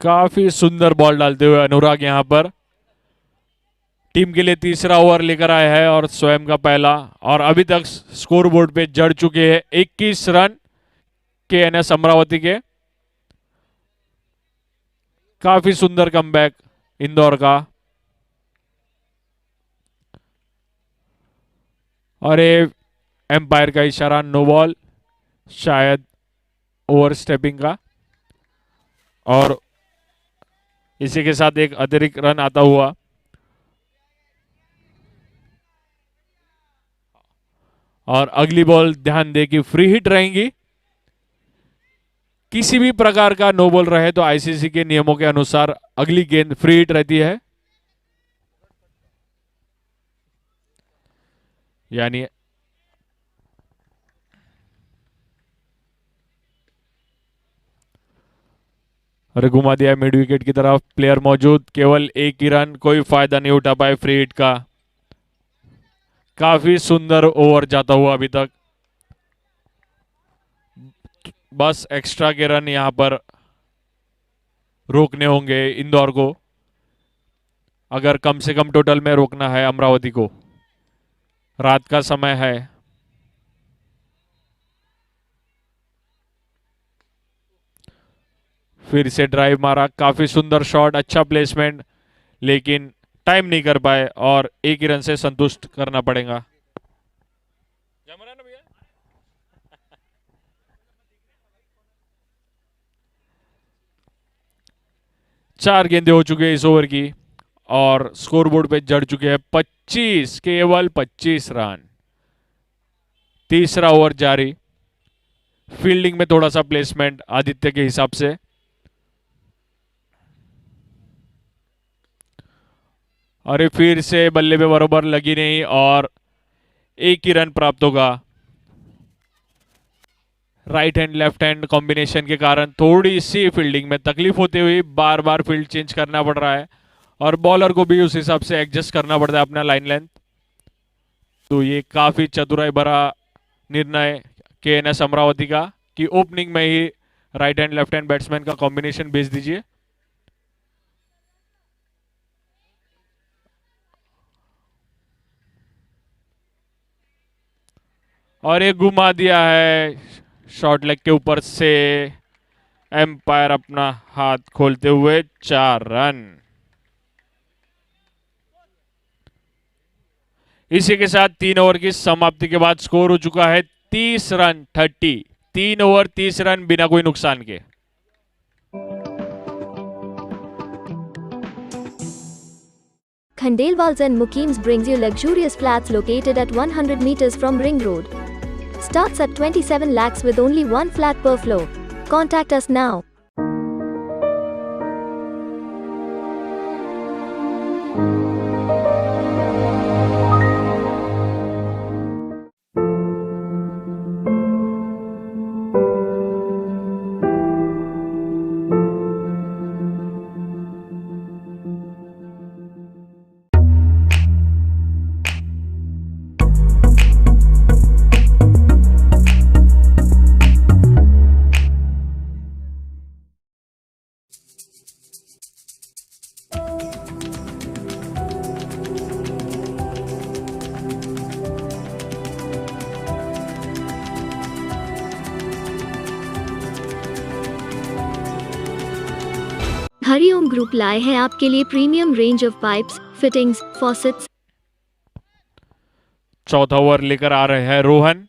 काफी सुंदर बॉल डालते हुए अनुराग यहां पर टीम के लिए तीसरा ओवर लेकर आए हैं और स्वयं का पहला। और अभी तक स्कोर बोर्ड पे जड़ चुके हैं 21 रन के एनएस अमरावती के। काफी सुंदर कमबैक इंदौर का। और ये एम्पायर का इशारा, नो बॉल, शायद ओवर स्टेपिंग का। और इसी के साथ एक अतिरिक्त रन आता हुआ। और अगली बॉल ध्यान दे कि फ्री हिट रहेंगी। किसी भी प्रकार का नो बॉल रहे तो आईसीसी के नियमों के अनुसार अगली गेंद फ्री हिट रहती है। यानी अरे घुमा दिया मिड विकेट की तरफ, प्लेयर मौजूद, केवल एक ही रन, कोई फायदा नहीं उठा पाए फ्री हिट का। काफी सुंदर ओवर जाता हुआ अभी तक। बस एक्स्ट्रा के रन यहां पर रोकने होंगे इंदौर को, अगर कम से कम टोटल में रोकना है अमरावती को। रात का समय है। फिर से ड्राइव मारा, काफी सुंदर शॉट, अच्छा प्लेसमेंट, लेकिन टाइम नहीं कर पाए और एक ही रन से संतुष्ट करना पड़ेगा। 4 गेंदें हो चुके हैं इस ओवर की और स्कोरबोर्ड पे जड़ चुके हैं 25, केवल 25 रन। तीसरा ओवर जारी। फील्डिंग में थोड़ा सा प्लेसमेंट आदित्य के हिसाब से, अरे फिर से बल्ले पे बराबर लगी नहीं और एक ही रन प्राप्त होगा। Right hand left hand combination के कारण थोड़ी सी फील्डिंग में तकलीफ होती हुई बार बार फील्ड चेंज करना पड़ रहा है और बॉलर को भी उस हिसाब से एडजस्ट करना पड़ता है अपना लाइन लेंथ। तो ये काफी चतुराई भरा निर्णय केएनएस अमरावती का कि ओपनिंग में ही right hand left hand batsman का कॉम्बिनेशन भेज दीजिए। और ये घुमा दिया है शॉर्ट लेग के ऊपर से, एम्पायर अपना हाथ खोलते हुए 4 रन। इसी के साथ 3 ओवर की समाप्ति के बाद स्कोर हो चुका है 30 रन 30। 3 ओवर 30 रन बिना कोई नुकसान के। Khandelwal and Mukims brings you luxurious flats located at 100 meters from Ring Road. Starts at 27 lakhs with only 1 flat per floor. Contact us now. Hariom group लाए हैं आपके लिए premium range of pipes, fittings, faucets. चौथा over लेकर आ रहे हैं रोहन।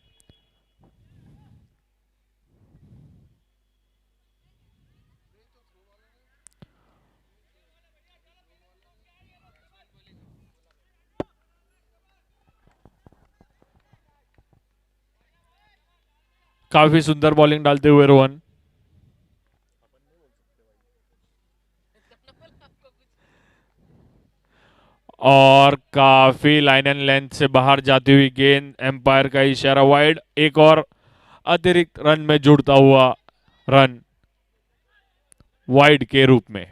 काफी सुंदर बॉलिंग डालते हुए रोहन। और काफी लाइन एंड लेंथ से बाहर जाती हुई गेंद, एम्पायर का इशारा वाइड, एक और अतिरिक्त रन में जुड़ता हुआ रन वाइड के रूप में।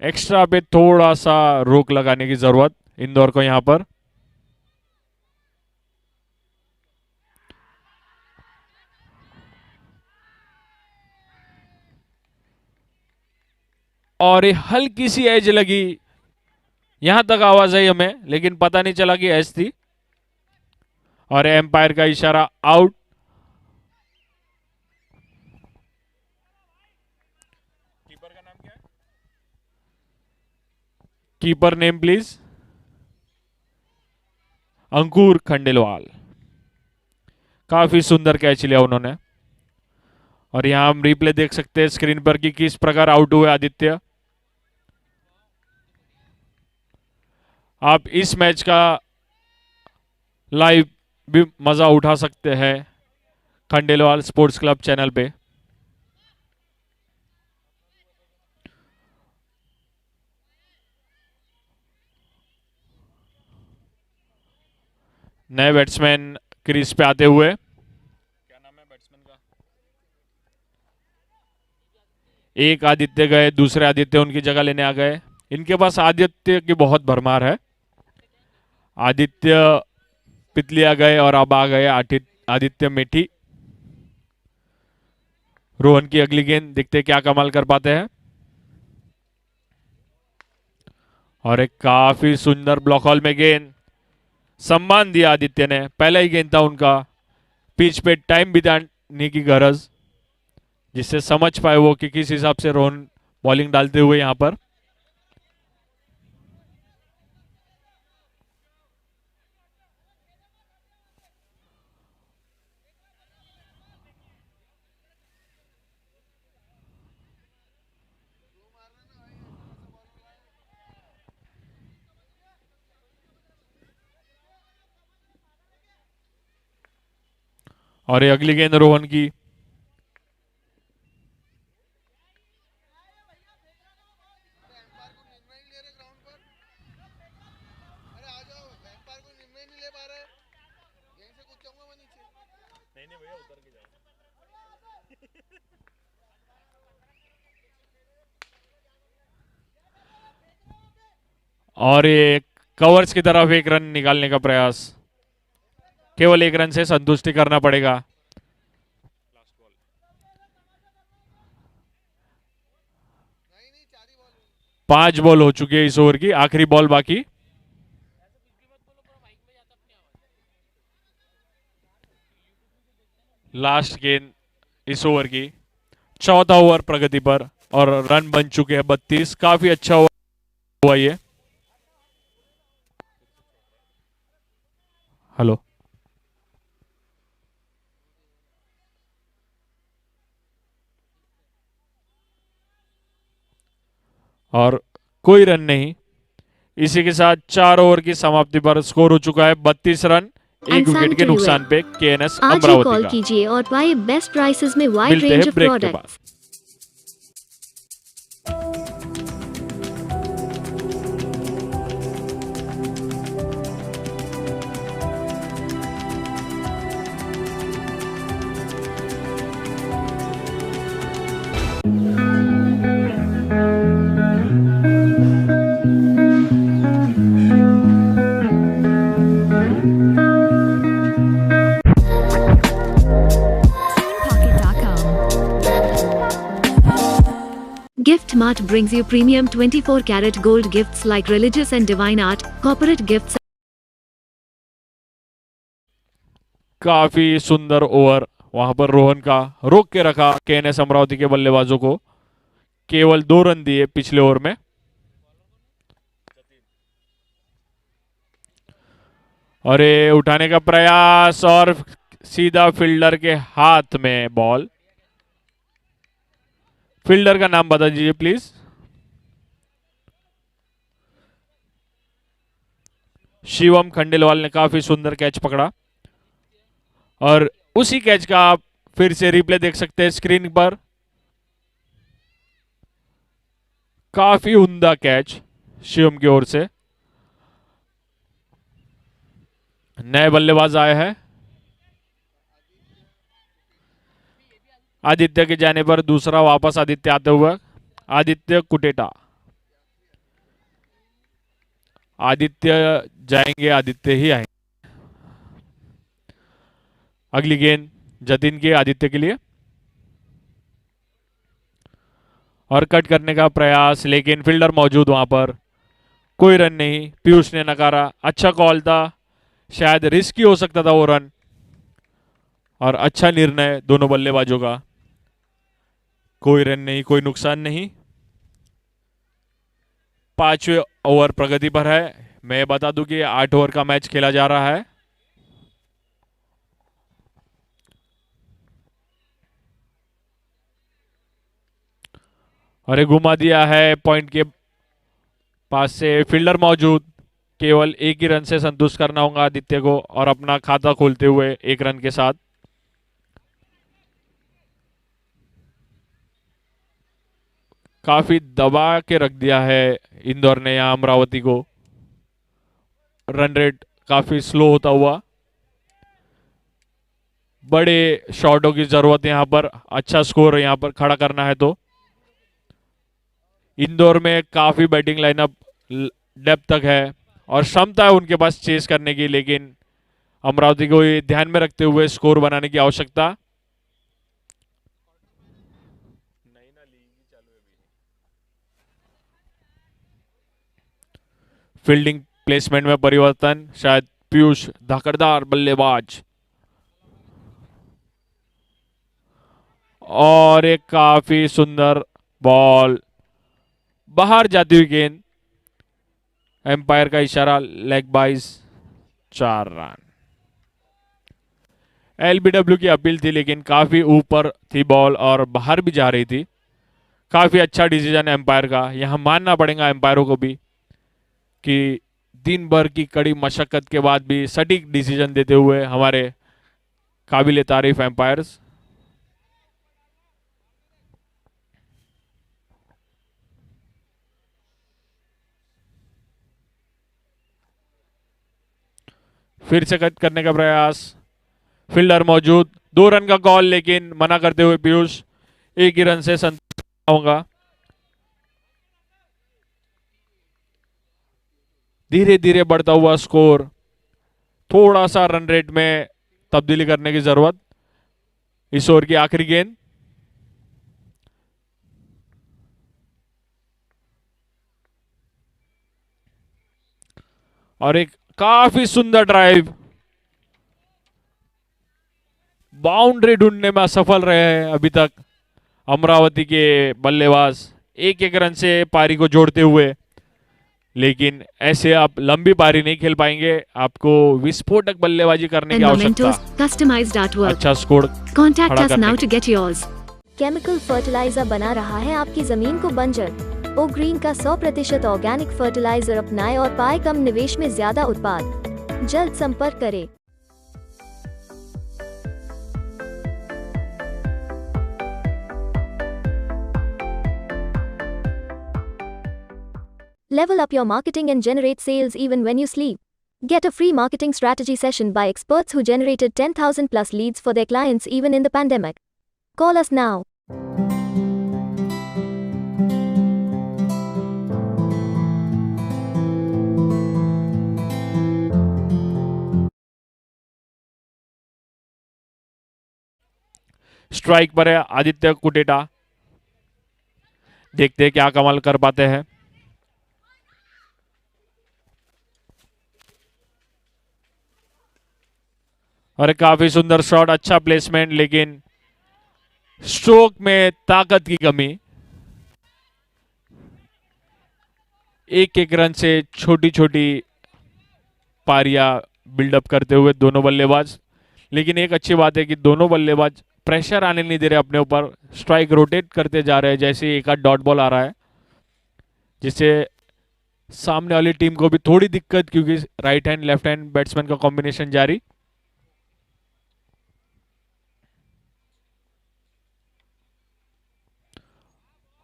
एक्स्ट्रा पे थोड़ा सा रोक लगाने की जरूरत इंदौर को यहां पर। और ये हल्की सी एज लगी, यहां तक आवाज आई हमें, लेकिन पता नहीं चला कि एज थी। और एम्पायर का इशारा आउट। कीपर का नाम क्या है? Keeper name please. Ankur Khandelwal. काफी सुंदर कैच लिया उन्होंने। और यहां हम रिप्ले देख सकते हैं स्क्रीन पर कि किस प्रकार आउट हुए आदित्य। आप इस मैच का लाइव भी मजा उठा सकते हैं खंडेलवाल स्पोर्ट्स क्लब चैनल पे। नए बैट्समैन क्रीज पे आते हुए, क्या नाम है बैट्समैन का? एक आदित्य गए, दूसरे आदित्य उनकी जगह लेने आ गए। इनके पास आदित्य की बहुत भरमार है। आदित्य पितलिया गए और अब आ गए आदित्य मेठी। रोहन की अगली गेंद, देखते क्या कमाल कर पाते हैं। और एक काफी सुंदर ब्लॉक हॉल में गेंद, सम्मान दिया आदित्य ने। पहला ही गेंद था उनका, पिच पे टाइम बिताने की गरज, जिससे समझ पाए वो कि किस हिसाब से रोहन बॉलिंग डालते हुए यहां पर। और ये अगली गेंद रोहन की, और ये कवर्स की तरफ एक रन निकालने का प्रयास, केवल एक रन से संतुष्टि करना पड़ेगा। 5 बॉल हो चुकी है इस ओवर की, आखिरी बॉल बाकी। लास्ट गेंद इस ओवर की, चौथा ओवर प्रगति पर और रन बन चुके हैं 32। काफी अच्छा हुआ ये। हेलो, और कोई रन नहीं। इसी के साथ 4 ओवर की समाप्ति पर स्कोर हो चुका है 32 रन, एक विकेट के नुकसान पे केएनएस आज ही अमरावती कॉल का। कीजिए और पाए बेस्ट प्राइसेस में वाइड मिलते रेंज हैं ऑफ ब्रेक के प्रोडक्ट्स। बाद। Gift Mart brings you premium 24 karat gold gifts like religious and divine art, corporate gifts. काफी सुंदर ओवर वहां पर रोहन का, रोक के रखा केएनएस अमरावती के बल्लेबाजों को। केवल 2 रन दिए पिछले ओवर में। और ये उठाने का प्रयास और सीधा फील्डर के हाथ में बॉल। फील्डर का नाम बता दीजिए प्लीज। शिवम खंडेलवाल ने काफी सुंदर कैच पकड़ा और उसी कैच का आप फिर से रिप्ले देख सकते हैं स्क्रीन पर। काफी उम्दा कैच शिवम की ओर से। नए बल्लेबाज आए हैं। आदित्य के जाने पर दूसरा वापस आदित्य आते हुए, आदित्य कुटेटा। आदित्य जाएंगे, आदित्य ही आएंगे। अगली गेंद जतिन की आदित्य के लिए और कट करने का प्रयास, लेकिन फील्डर मौजूद वहां पर, कोई रन नहीं। पीयूष ने नकारा। अच्छा कॉल था, शायद रिस्की हो सकता था वो रन, और अच्छा निर्णय दोनों बल्लेबाजों का। कोई रन नहीं, कोई नुकसान नहीं। 5वें ओवर प्रगति पर है। मैं बता दूं कि 8 ओवर का मैच खेला जा रहा है। अरे घुमा दिया है पॉइंट के पास से, फील्डर मौजूद। केवल एक ही रन से संतुष्ट करना होगा आदित्य को और अपना खाता खोलते हुए 1 रन के साथ। काफी दबा के रख दिया है इंदौर ने यहां अमरावती को। रन रेट काफी स्लो होता हुआ। बड़े शॉटों की जरूरत है यहां पर, अच्छा स्कोर यहां पर खड़ा करना है तो। इंदौर में काफी बैटिंग लाइनअप डेप्थ तक है और क्षमता है उनके पास चेस करने की, लेकिन अमरावती को ये ध्यान में रखते हुए स्कोर बनाने की आवश्यकता। फील्डिंग प्लेसमेंट में परिवर्तन, शायद पीयूष धाकड़दार बल्लेबाज, और एक काफी सुंदर बॉल, बाहर जाती हुई गेंद, एम्पायर का इशारा, लेग बाइज, 4 रन। एलबीडब्ल्यू की अपील थी लेकिन काफी ऊपर थी बॉल और बाहर भी जा रही थी। काफी अच्छा डिसीजन एम्पायर का, यहां मानना पड़ेगा एम्पायरों को भी कि दिन भर की कड़ी मशक्कत के बाद भी सटीक डिसीजन देते हुए हमारे काबिल तारीफ एम्पायर्स। फिर से कट करने का प्रयास, फील्डर मौजूद, 2 रन का कॉल लेकिन मना करते हुए पीयूष, एक ही रन से संतुष्ट होगा। धीरे धीरे बढ़ता हुआ स्कोर, थोड़ा सा रन रेट में तब्दीली करने की जरूरत। इस ओवर की आखिरी गेंद, और एक काफी सुंदर ड्राइव, बाउंड्री ढूंढने में असफल रहे हैं अभी तक अमरावती के बल्लेबाज, एक एक रन से पारी को जोड़ते हुए। लेकिन ऐसे आप लंबी पारी नहीं खेल पाएंगे, आपको विस्फोटक बल्लेबाजी करने की And आवश्यकता। Mementos, customized artwork. अच्छा स्कोर Contact खड़ा us करने now की। to get yours. Chemical fertiliser बना रहा है आपकी जमीन को बंजर। ओ ग्रीन का 100% ऑर्गेनिक फर्टिलाइजर अपनाएं और पाए कम निवेश में ज्यादा उत्पाद। जल्द संपर्क करें। Level up your marketing and generate sales even when you sleep. Get a free marketing strategy session by experts who generated 10,000 plus leads for their clients even in the pandemic. Call us now. Strike पर है आदित्य कुटेटा, देखते हैं क्या कमाल कर पाते हैं। और एक काफी सुंदर शॉट, अच्छा प्लेसमेंट, लेकिन स्ट्रोक में ताकत की कमी। एक एक रन से छोटी छोटी पारियां बिल्डअप करते हुए दोनों बल्लेबाज। लेकिन एक अच्छी बात है कि दोनों बल्लेबाज प्रेशर आने नहीं दे रहे अपने ऊपर, स्ट्राइक रोटेट करते जा रहे हैं, जैसे एक आध डॉट बॉल आ रहा है, जिससे सामने वाली टीम को भी थोड़ी दिक्कत, क्योंकि right hand left hand batsman का कॉम्बिनेशन जारी।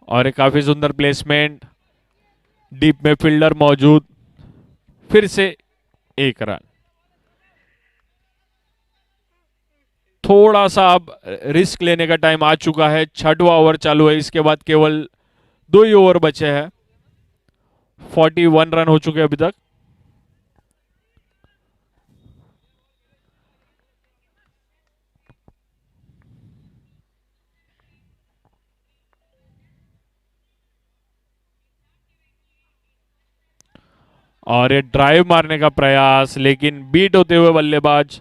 और एक काफी सुंदर प्लेसमेंट, डीप में फील्डर मौजूद, फिर से 1 रन। थोड़ा सा अब रिस्क लेने का टाइम आ चुका है, 6वां ओवर चालू है, इसके बाद केवल 2 ही ओवर बचे हैं। 41 रन हो चुके हैं अभी तक। और ये ड्राइव मारने का प्रयास, लेकिन बीट होते हुए बल्लेबाज,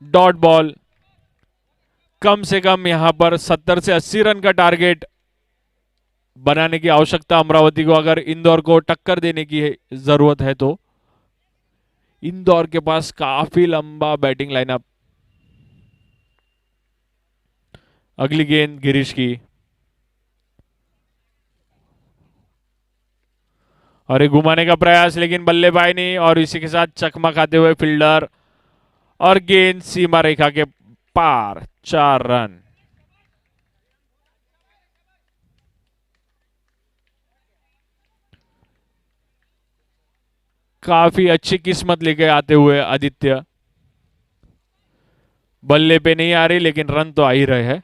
डॉट बॉल। कम से कम यहां पर 70 से 80 रन का टारगेट बनाने की आवश्यकता अमरावती को, अगर इंदौर को टक्कर देने की जरूरत है तो। इंदौर के पास काफी लंबा बैटिंग लाइनअप। अगली गेंद गिरीश की, और ये घुमाने का प्रयास, लेकिन बल्लेबाज नहीं, और इसी के साथ चकमा खाते हुए फील्डर, और गेंद सीमा रेखा के पार, 4 रन। काफी अच्छी किस्मत लेके आते हुए आदित्य, बल्ले पे नहीं आ रही लेकिन रन तो आ ही रहे हैं।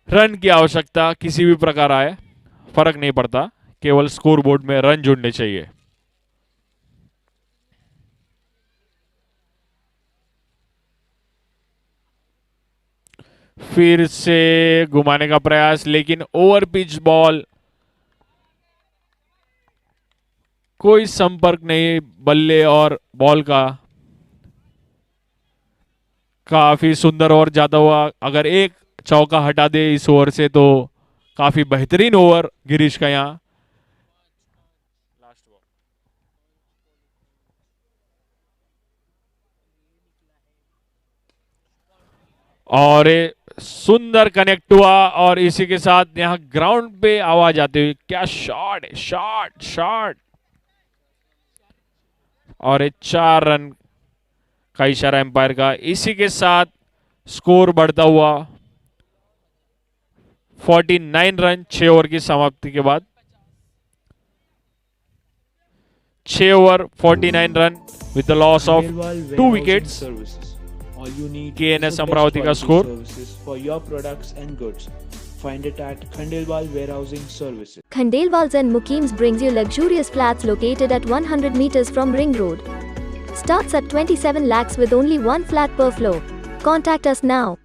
रन की आवश्यकता किसी भी प्रकार आए फर्क नहीं पड़ता, केवल स्कोर बोर्ड में रन जुड़ने चाहिए। फिर से घुमाने का प्रयास, लेकिन ओवर पिच बॉल, कोई संपर्क नहीं बल्ले और बॉल का। काफी सुंदर ओवर ज्यादा हुआ। अगर एक चौका हटा दे इस ओवर से तो काफी बेहतरीन ओवर गिरीश का यहाँ। और ये सुंदर कनेक्ट हुआ और इसी के साथ यहाँ ग्राउंड पे आवाज आती हुई, क्या शॉट है, शॉट शॉट। और ये 4 रन का इशारा एम्पायर का। इसी के साथ स्कोर बढ़ता हुआ 49 रन 6 ओवर की समाप्ति के बाद। 6 over 49 run with the loss of Khandelwal 2 Warehousing wickets. Services. All you need KNS is the best Amravati का quality score। services for your products and goods. Find it at Khandelwal Warehousing Services. Khandelwals and Mukims brings you luxurious flats located at 100 meters from Ring Road. Starts at 27 lakhs with only one flat per floor. Contact us now.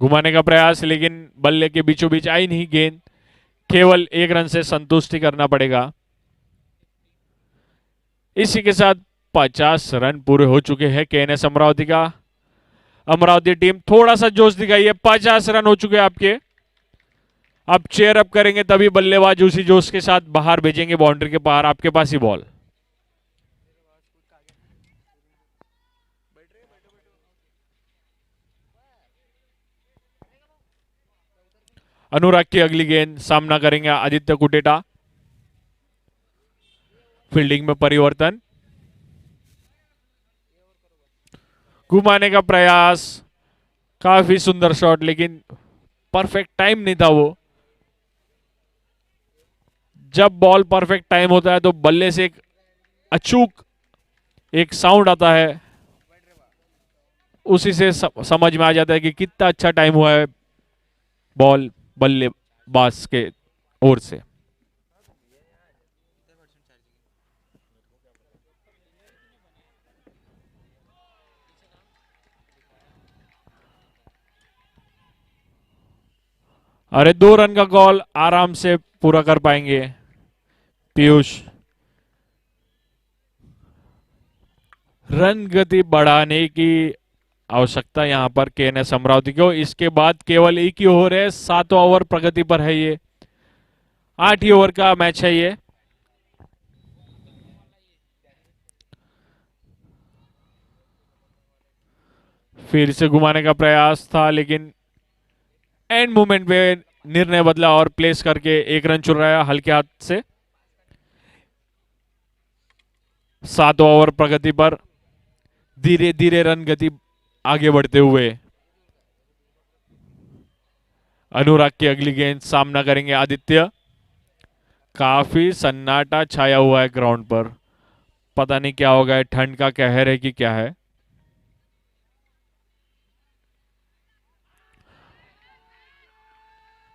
घुमाने का प्रयास, लेकिन बल्ले के बीचों बीच आई नहीं गेंद। केवल 1 रन से संतुष्टि करना पड़ेगा। इसी के साथ 50 रन पूरे हो चुके हैं केएनएस अमरावती का। अमरावती टीम थोड़ा सा जोश दिखाई है। 50 रन हो चुके हैं आपके। अब चेयर अप करेंगे तभी बल्लेबाज उसी जोश के साथ बाहर भेजेंगे बाउंड्री के बाहर। आपके पास ही बॉल। अनुराग की अगली गेंद, सामना करेंगे आदित्य कुटेटा। फील्डिंग में परिवर्तन, घुमाने का प्रयास, काफी सुंदर शॉट, लेकिन परफेक्ट टाइम नहीं था वो। जब बॉल परफेक्ट टाइम होता है तो बल्ले से एक अचूक एक साउंड आता है, उसी से समझ में आ जाता है कि कितना अच्छा टाइम हुआ है बॉल बल्लेबाज के ओर से। अरे 2 रन का कॉल आराम से पूरा कर पाएंगे पीयूष। रन गति बढ़ाने की आवश्यकता यहां पर केएनएस अमरावती को। इसके बाद केवल एक ही ओवर है, 7वां ओवर प्रगति पर है ये। 8 ही ओवर का मैच है ये। फिर से घुमाने का प्रयास था, लेकिन एंड मोमेंट पे निर्णय बदला और प्लेस करके 1 रन चुराया हल्के हाथ से। 7वां ओवर प्रगति पर, धीरे धीरे रन गति आगे बढ़ते हुए। अनुराग की अगली गेंद, सामना करेंगे आदित्य। काफी सन्नाटा छाया हुआ है ग्राउंड पर। पता नहीं क्या होगा, है ठंड का कहर है कि क्या है।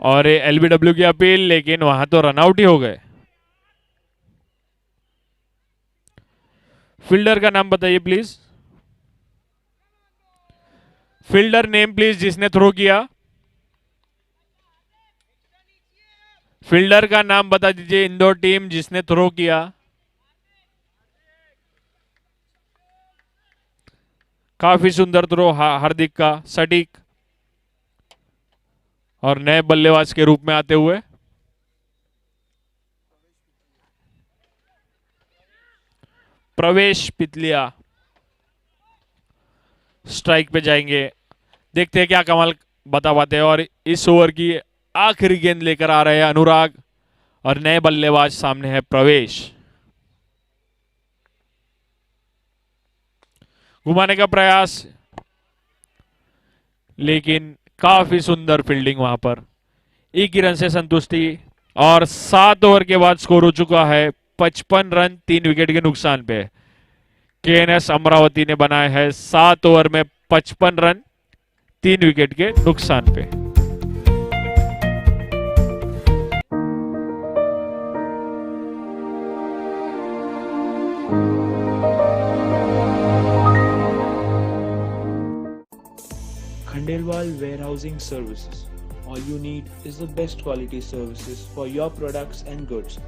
और एलबीडब्ल्यू की अपील, लेकिन वहां तो रनआउट ही हो गए। फील्डर का नाम बताइए प्लीज। फील्डर नेम प्लीज जिसने थ्रो किया। फील्डर का नाम बता दीजिए, इंदौर टीम जिसने थ्रो किया। काफी सुंदर थ्रो हार्दिक का, सटीक और नए बल्लेबाज के रूप में आते हुए। प्रवेश पितलिया स्ट्राइक पे जाएंगे। देखते हैं क्या कमाल बता पाते हैं। और इस ओवर की आखिरी गेंद लेकर आ रहे हैं अनुराग और नए बल्लेबाज सामने है प्रवेश। घुमाने का प्रयास, लेकिन काफी सुंदर फील्डिंग वहां पर। 1 ही रन से संतुष्टि और 7 ओवर के बाद स्कोर हो चुका है 55 रन 3 विकेट के नुकसान पे। केएनएस अमरावती ने बनाए हैं 7 ओवर में 55 रन 3 विकेट के नुकसान पे। Khandelwal Warehousing Services. All you need is the best quality services for your products and goods.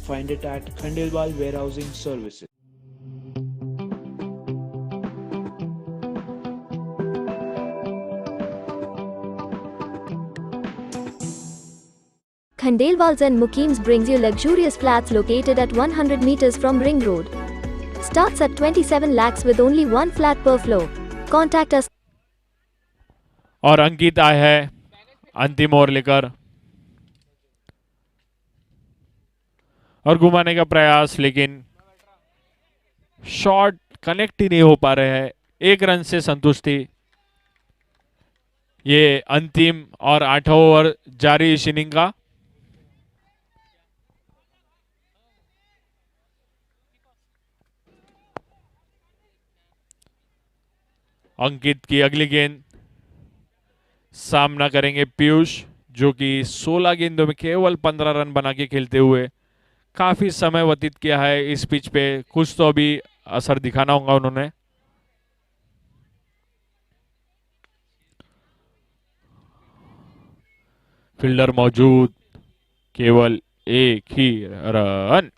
Find it at Khandelwal Warehousing Services. Khandelwal's and Mukims brings you luxurious flats located at 100 meters from Ring Road. Starts at 27 lakhs with only one flat per floor. Contact us. और अंकित आए है अंतिम over लेकर और घुमाने का प्रयास, लेकिन शॉट कनेक्ट ही नहीं हो पा रहे हैं। 1 रन से संतुष्टि। ये अंतिम और 8वां ओवर जारी इस इनिंग का। अंकित की अगली गेंद सामना करेंगे पीयूष, जो कि 16 गेंदों में केवल 15 रन बना के खेलते हुए काफी समय व्यतीत किया है इस पिच पे। कुछ तो अभी असर दिखाना होगा उन्होंने। फील्डर मौजूद, केवल 1 ही रन।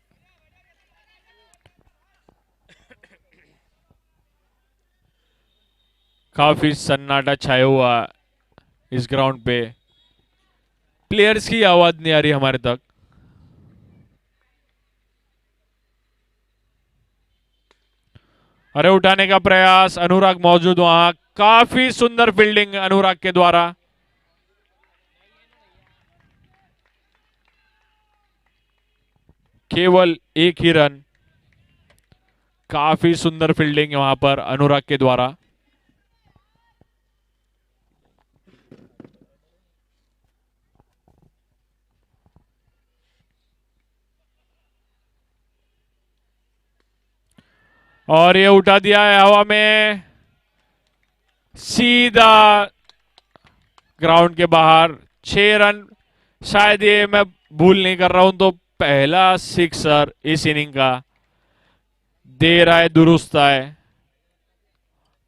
काफी सन्नाटा छाया हुआ इस ग्राउंड पे। प्लेयर्स की आवाज नहीं आ रही हमारे तक। अरे उठाने का प्रयास, अनुराग मौजूद वहां। काफी सुंदर फील्डिंग अनुराग के द्वारा। केवल 1 ही रन। काफी सुंदर फील्डिंग वहां पर अनुराग के द्वारा। और ये उठा दिया है हवा में, सीधा ग्राउंड के बाहर। 6 रन। शायद ये मैं भूल नहीं कर रहा हूं तो पहला सिक्सर इस इनिंग का। दे रहा है दुरुस्त है।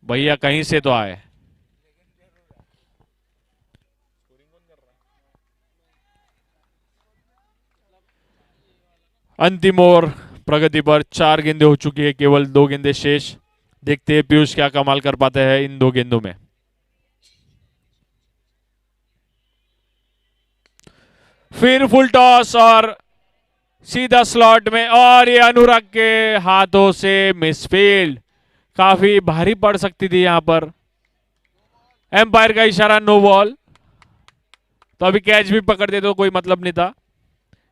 भैया कहीं से तो आए। अंतिम ओवर प्रगति पर। 4 गेंदें हो चुकी है, केवल 2 गेंदें शेष। देखते हैं पीयूष क्या कमाल कर पाते हैं इन 2 गेंदों में। फिर फुल टॉस और सीधा स्लॉट में, और ये अनुराग के हाथों से मिसफील्ड। काफी भारी पड़ सकती थी यहां पर। एम्पायर का इशारा नो बॉल। तो अभी कैच भी पकड़ते तो कोई मतलब नहीं था,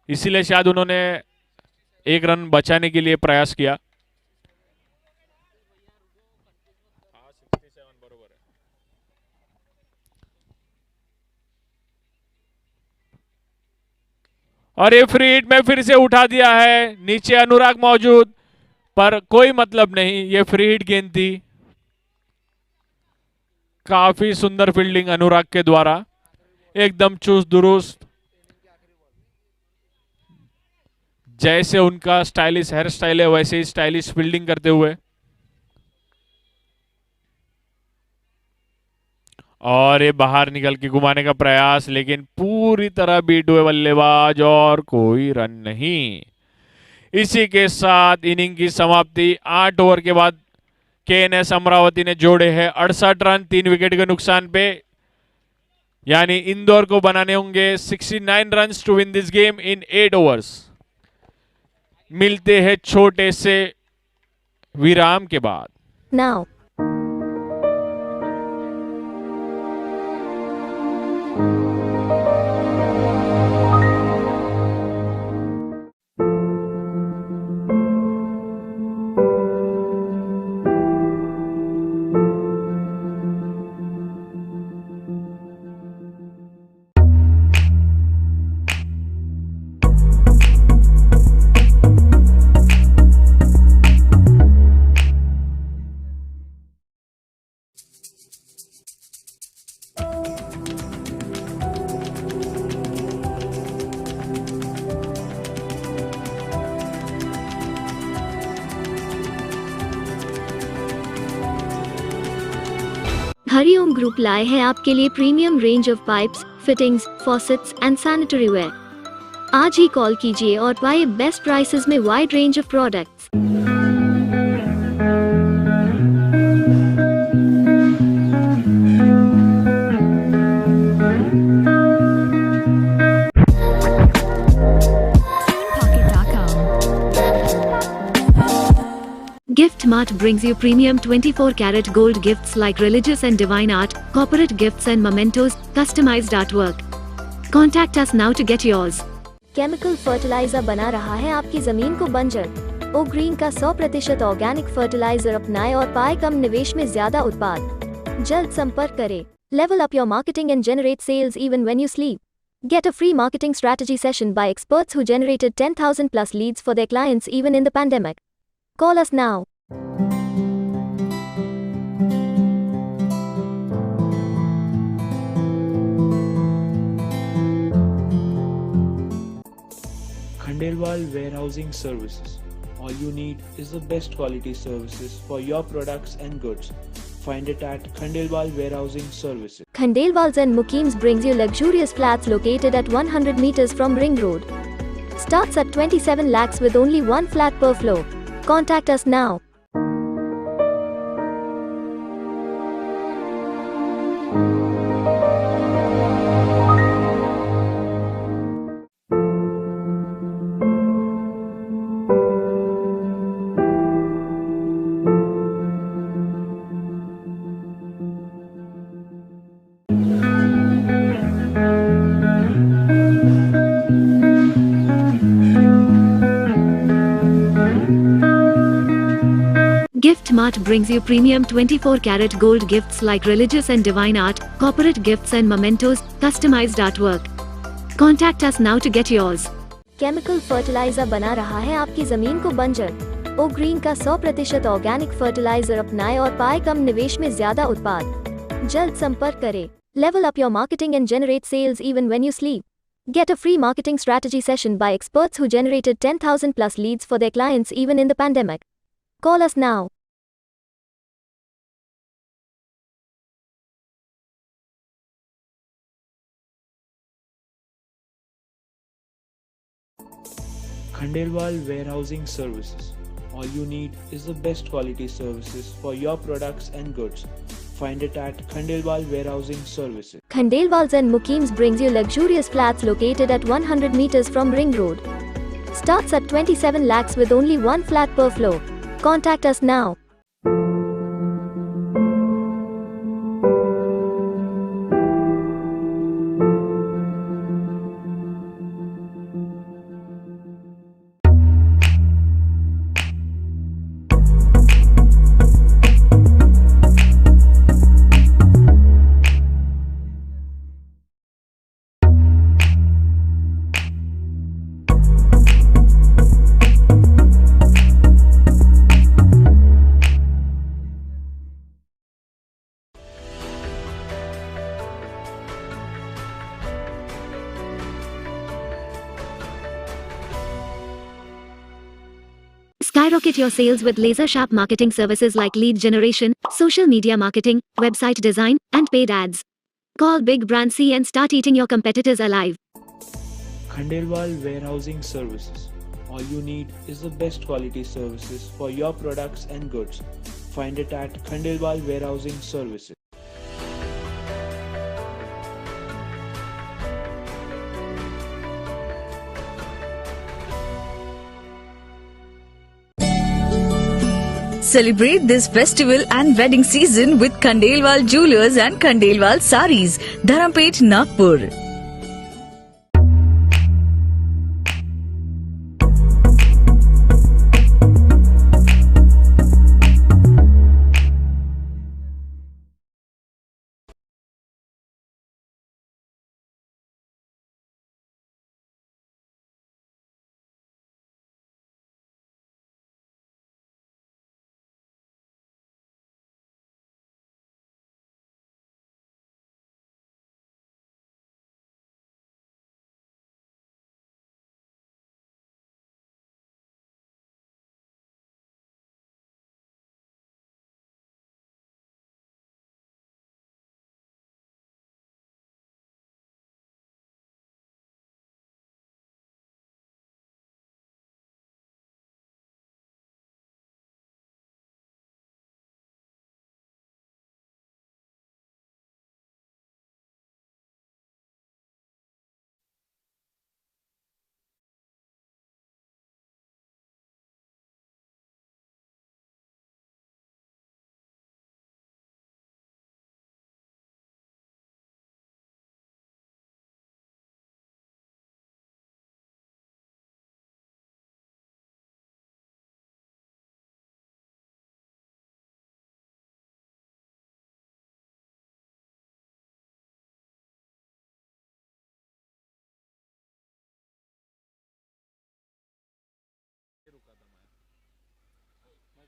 इसीलिए शायद उन्होंने 1 रन बचाने के लिए प्रयास किया। और ये फ्री हिट में फिर से उठा दिया है। नीचे अनुराग मौजूद, पर कोई मतलब नहीं, ये फ्री हिट गेंद थी। काफी सुंदर फील्डिंग अनुराग के द्वारा, एकदम चुस्त दुरुस्त। जैसे उनका स्टाइलिश हेयर स्टाइल है वैसे ही स्टाइलिश फील्डिंग करते हुए। और ये बाहर निकल के घुमाने का प्रयास, लेकिन पूरी तरह बीट हुए बल्लेबाज और कोई रन नहीं। इसी के साथ इनिंग की समाप्ति। 8 ओवर के बाद केएनएस अमरावती ने जोड़े हैं 68 रन 3 विकेट के नुकसान पे। यानी इंदौर को बनाने होंगे 69 run to win this game in 8 overs. मिलते हैं छोटे से विराम के बाद। Now. हरिओम ग्रुप लाए हैं आपके लिए premium range of pipes, fittings, faucets and sanitary ware. आज ही कॉल कीजिए और पाइए बेस्ट प्राइसेस में wide range of products. Gift Mart brings you premium 24-karat gold gifts like religious and divine art, corporate gifts and mementos, customized artwork. Contact us now to get yours. Chemical fertiliser बना रहा है आपकी जमीन को बंजर। ओ green का 100% organic fertiliser अपनाएं और पाए कम निवेश में ज्यादा उत्पाद। जल्द संपर्क करें। Level up your marketing and generate sales even when you sleep. Get a free marketing strategy session by experts who generated 10,000 plus leads for their clients even in the pandemic. Call us now. Khandelwal Warehousing Services. All you need is the best quality services for your products and goods. Find it at Khandelwal Warehousing Services. Khandelwals and Mukims brings you luxurious flats located at 100 meters from Ring Road. Starts at 27 lakhs with only one flat per floor. Contact us now. Gift Mart brings you premium 24-karat gold gifts like religious and divine art, corporate gifts and mementos, customized artwork. Contact us now to get yours. Chemical fertiliser बना रहा है आपकी जमीन को बंजर। ओ green का 100% organic fertiliser अपनाएं और पाए कम निवेश में ज्यादा उत्पाद। जल्द संपर्क करें। Level up your marketing and generate sales even when you sleep. Get a free marketing strategy session by experts who generated 10,000 plus leads for their clients even in the pandemic. Call us now. Khandelwal Warehousing Services. All you need is the best quality services for your products and goods. Find it at Khandelwal Warehousing Services. Khandelwals and Mukims brings you luxurious flats located at 100 meters from Ring Road. Starts at 27 lakhs with only one flat per floor. Contact us now. Skyrocket your sales with laser-sharp marketing services like lead generation, social media marketing, website design, and paid ads. Call Big Brand C and start eating your competitors alive. Khandelwal Warehousing Services. All you need is the best quality services for your products and goods. Find it at Khandelwal Warehousing Services. Celebrate this festival and wedding season with Khandelwal Jewelers and Khandelwal Sarees, Dharampet, Nagpur.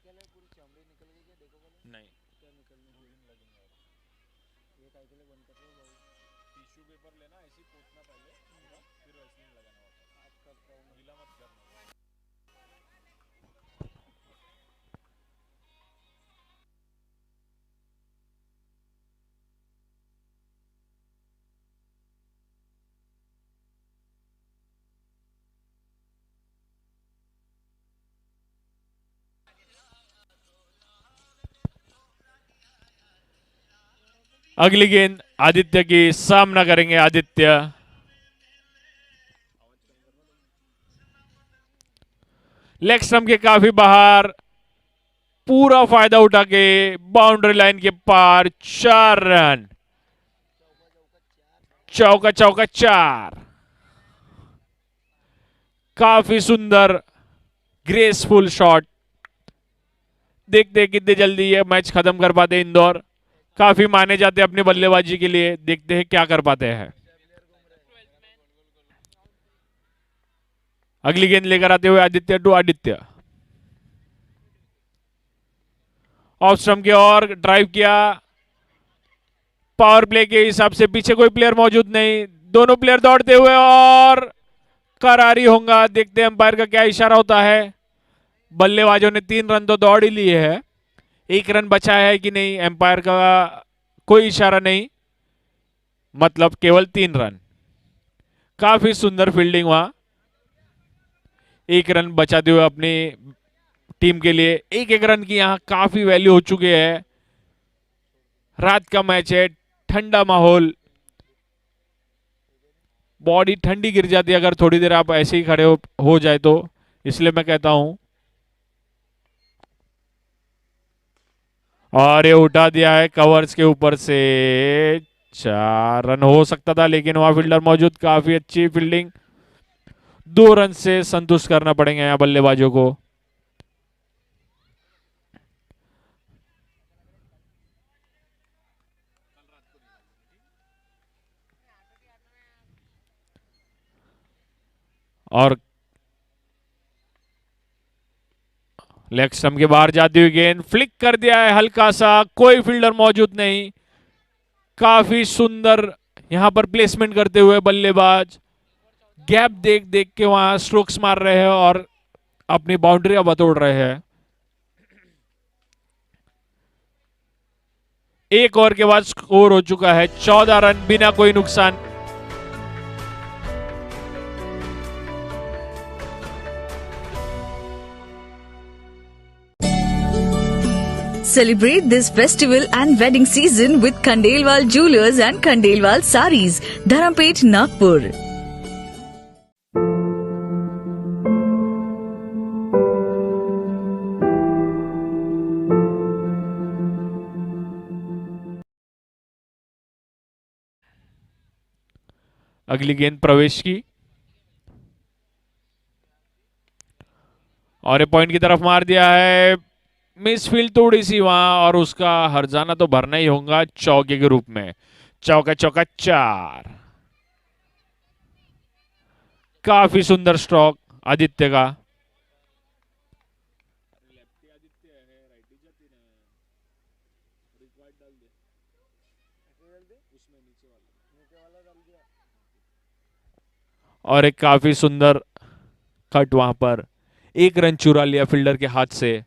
नहीं tissue paper लेना, ऐसे ही पोंछना पहले, फिर Vaseline लगाना वापस, गीला मत करना। अगली गेंद आदित्य की, सामना करेंगे आदित्य। लेग स्टंप के काफी बाहर, पूरा फायदा उठा के बाउंड्री लाइन के पार, 4 रन, चौका चौका 4। काफी सुंदर ग्रेसफुल शॉट। देखते हैं कितनी जल्दी ये मैच खत्म कर पाते हैं इंदौर। काफी माने जाते हैं अपनी बल्लेबाजी के लिए, देखते हैं क्या कर पाते हैं। अगली गेंद लेकर आते हुए Aditya to Aditya, off stump की ओर ड्राइव किया। पावर प्ले के हिसाब से पीछे कोई प्लेयर मौजूद नहीं, दोनों प्लेयर दौड़ते हुए और करारी होगा। देखते हैं अंपायर का क्या इशारा होता है। बल्लेबाजों ने 3 रन तो दौड़ ही लिए है, 1 रन बचा है कि नहीं, एम्पायर का कोई इशारा नहीं, मतलब केवल 3 रन। काफी सुंदर फील्डिंग वहां, 1 रन बचाते हुए अपनी टीम के लिए। 1-1 रन की यहां काफी वैल्यू हो चुकी है। रात का मैच है, ठंडा माहौल, बॉडी ठंडी गिर जाती है अगर थोड़ी देर आप ऐसे ही खड़े हो जाए तो, इसलिए मैं कहता हूं। और ये उठा दिया है कवर्स के ऊपर से, 4 रन हो सकता था, लेकिन वहां फील्डर मौजूद, काफी अच्छी फील्डिंग। 2 रन से संतुष्ट करना पड़ेंगे यहाँ बल्लेबाजों को। और लेग स्टंप के बाहर जाती हुई गेंद, फ्लिक कर दिया है हल्का सा, कोई फील्डर मौजूद नहीं। काफी सुंदर यहां पर प्लेसमेंट करते हुए बल्लेबाज गैप देख देख के वहां स्ट्रोक्स मार रहे हैं और अपनी बाउंड्री बतोड़ रहे हैं। 1 ओवर के बाद स्कोर हो चुका है 14 रन, बिना कोई नुकसान। Celebrate this festival and wedding season with Khandelwal Jewelers and Khandelwal Sarees, Dharampet, Nagpur. अगली गेंद प्रवेश की, और ये पॉइंट की तरफ मार दिया है। मिस फील्ड थोड़ी सी वहां, और उसका हर्जाना तो भरना ही होगा चौके के रूप में। चौका चौका 4। काफी सुंदर स्ट्रोक आदित्य का। और एक काफी सुंदर कट वहां पर, 1 रन चुरा लिया फील्डर के हाथ से।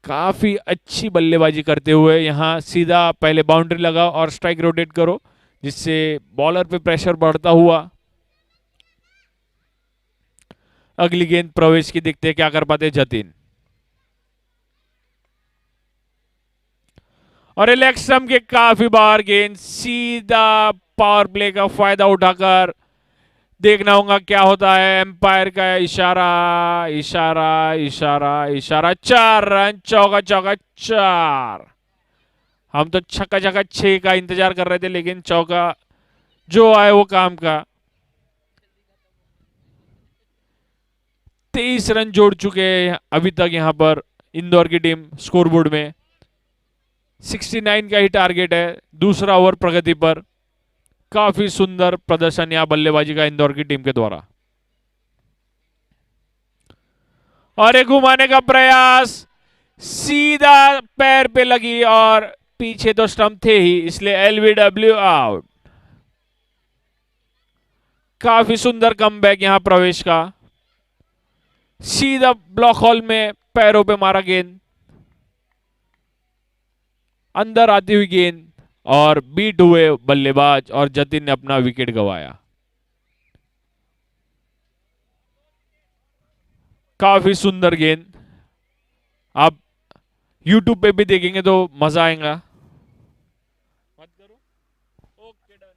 काफी अच्छी बल्लेबाजी करते हुए यहां सीधा पहले बाउंड्री लगा और स्ट्राइक रोटेट करो, जिससे बॉलर पे प्रेशर बढ़ता हुआ। अगली गेंद प्रवेश की, देखते हैं क्या कर पाते जतिन। और लेग स्टंप के काफी बाहर गेंद, सीधा पावर प्ले का फायदा उठाकर देखना होगा क्या होता है। एम्पायर का इशारा इशारा इशारा इशारा, 4 रन, चौका चौका 4। हम तो छक्का छक्का 6 का इंतजार कर रहे थे, लेकिन चौका जो आए वो काम का। 23 रन जोड़ चुके हैं अभी तक यहां पर इंदौर की टीम स्कोरबोर्ड में। 69 का ही टारगेट है दूसरा ओवर प्रगति पर। काफी सुंदर प्रदर्शन यहां बल्लेबाजी का इंदौर की टीम के द्वारा। और एक घुमाने का प्रयास, सीधा पैर पे लगी और पीछे तो स्टंप थे ही, इसलिए एलबीडब्ल्यू आउट। काफी सुंदर कमबैक यहां प्रवेश का, सीधा ब्लॉक हॉल में पैरों पे मारा गेंद, अंदर आती हुई गेंद और बीट हुए बल्लेबाज और जतिन ने अपना विकेट गंवाया। काफी सुंदर गेंद, आप YouTube पे भी देखेंगे तो मजा आएगा। मत करो, okay done.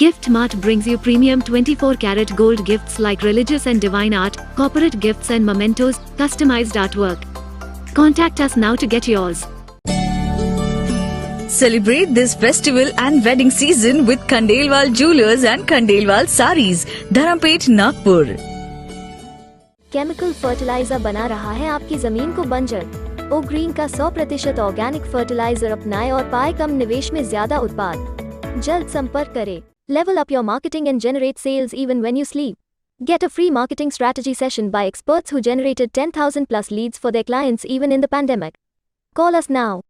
Gift Mart brings you premium 24-karat gold gifts like religious and divine art, corporate gifts and mementos, customized artwork. Contact us now to get yours. Celebrate this festival and wedding season with Khandelwal Jewelers and Khandelwal Sarees, Dharampet, Nagpur. Chemical fertiliser बना रहा है आपकी जमीन को बंजर। ओ green का 100% organic fertiliser अपनाएं और पाए कम निवेश में ज्यादा उत्पाद। जल्द संपर्क करें। Level up your marketing and generate sales even when you sleep. Get a free marketing strategy session by experts who generated 10,000 plus leads for their clients even in the pandemic. Call us now.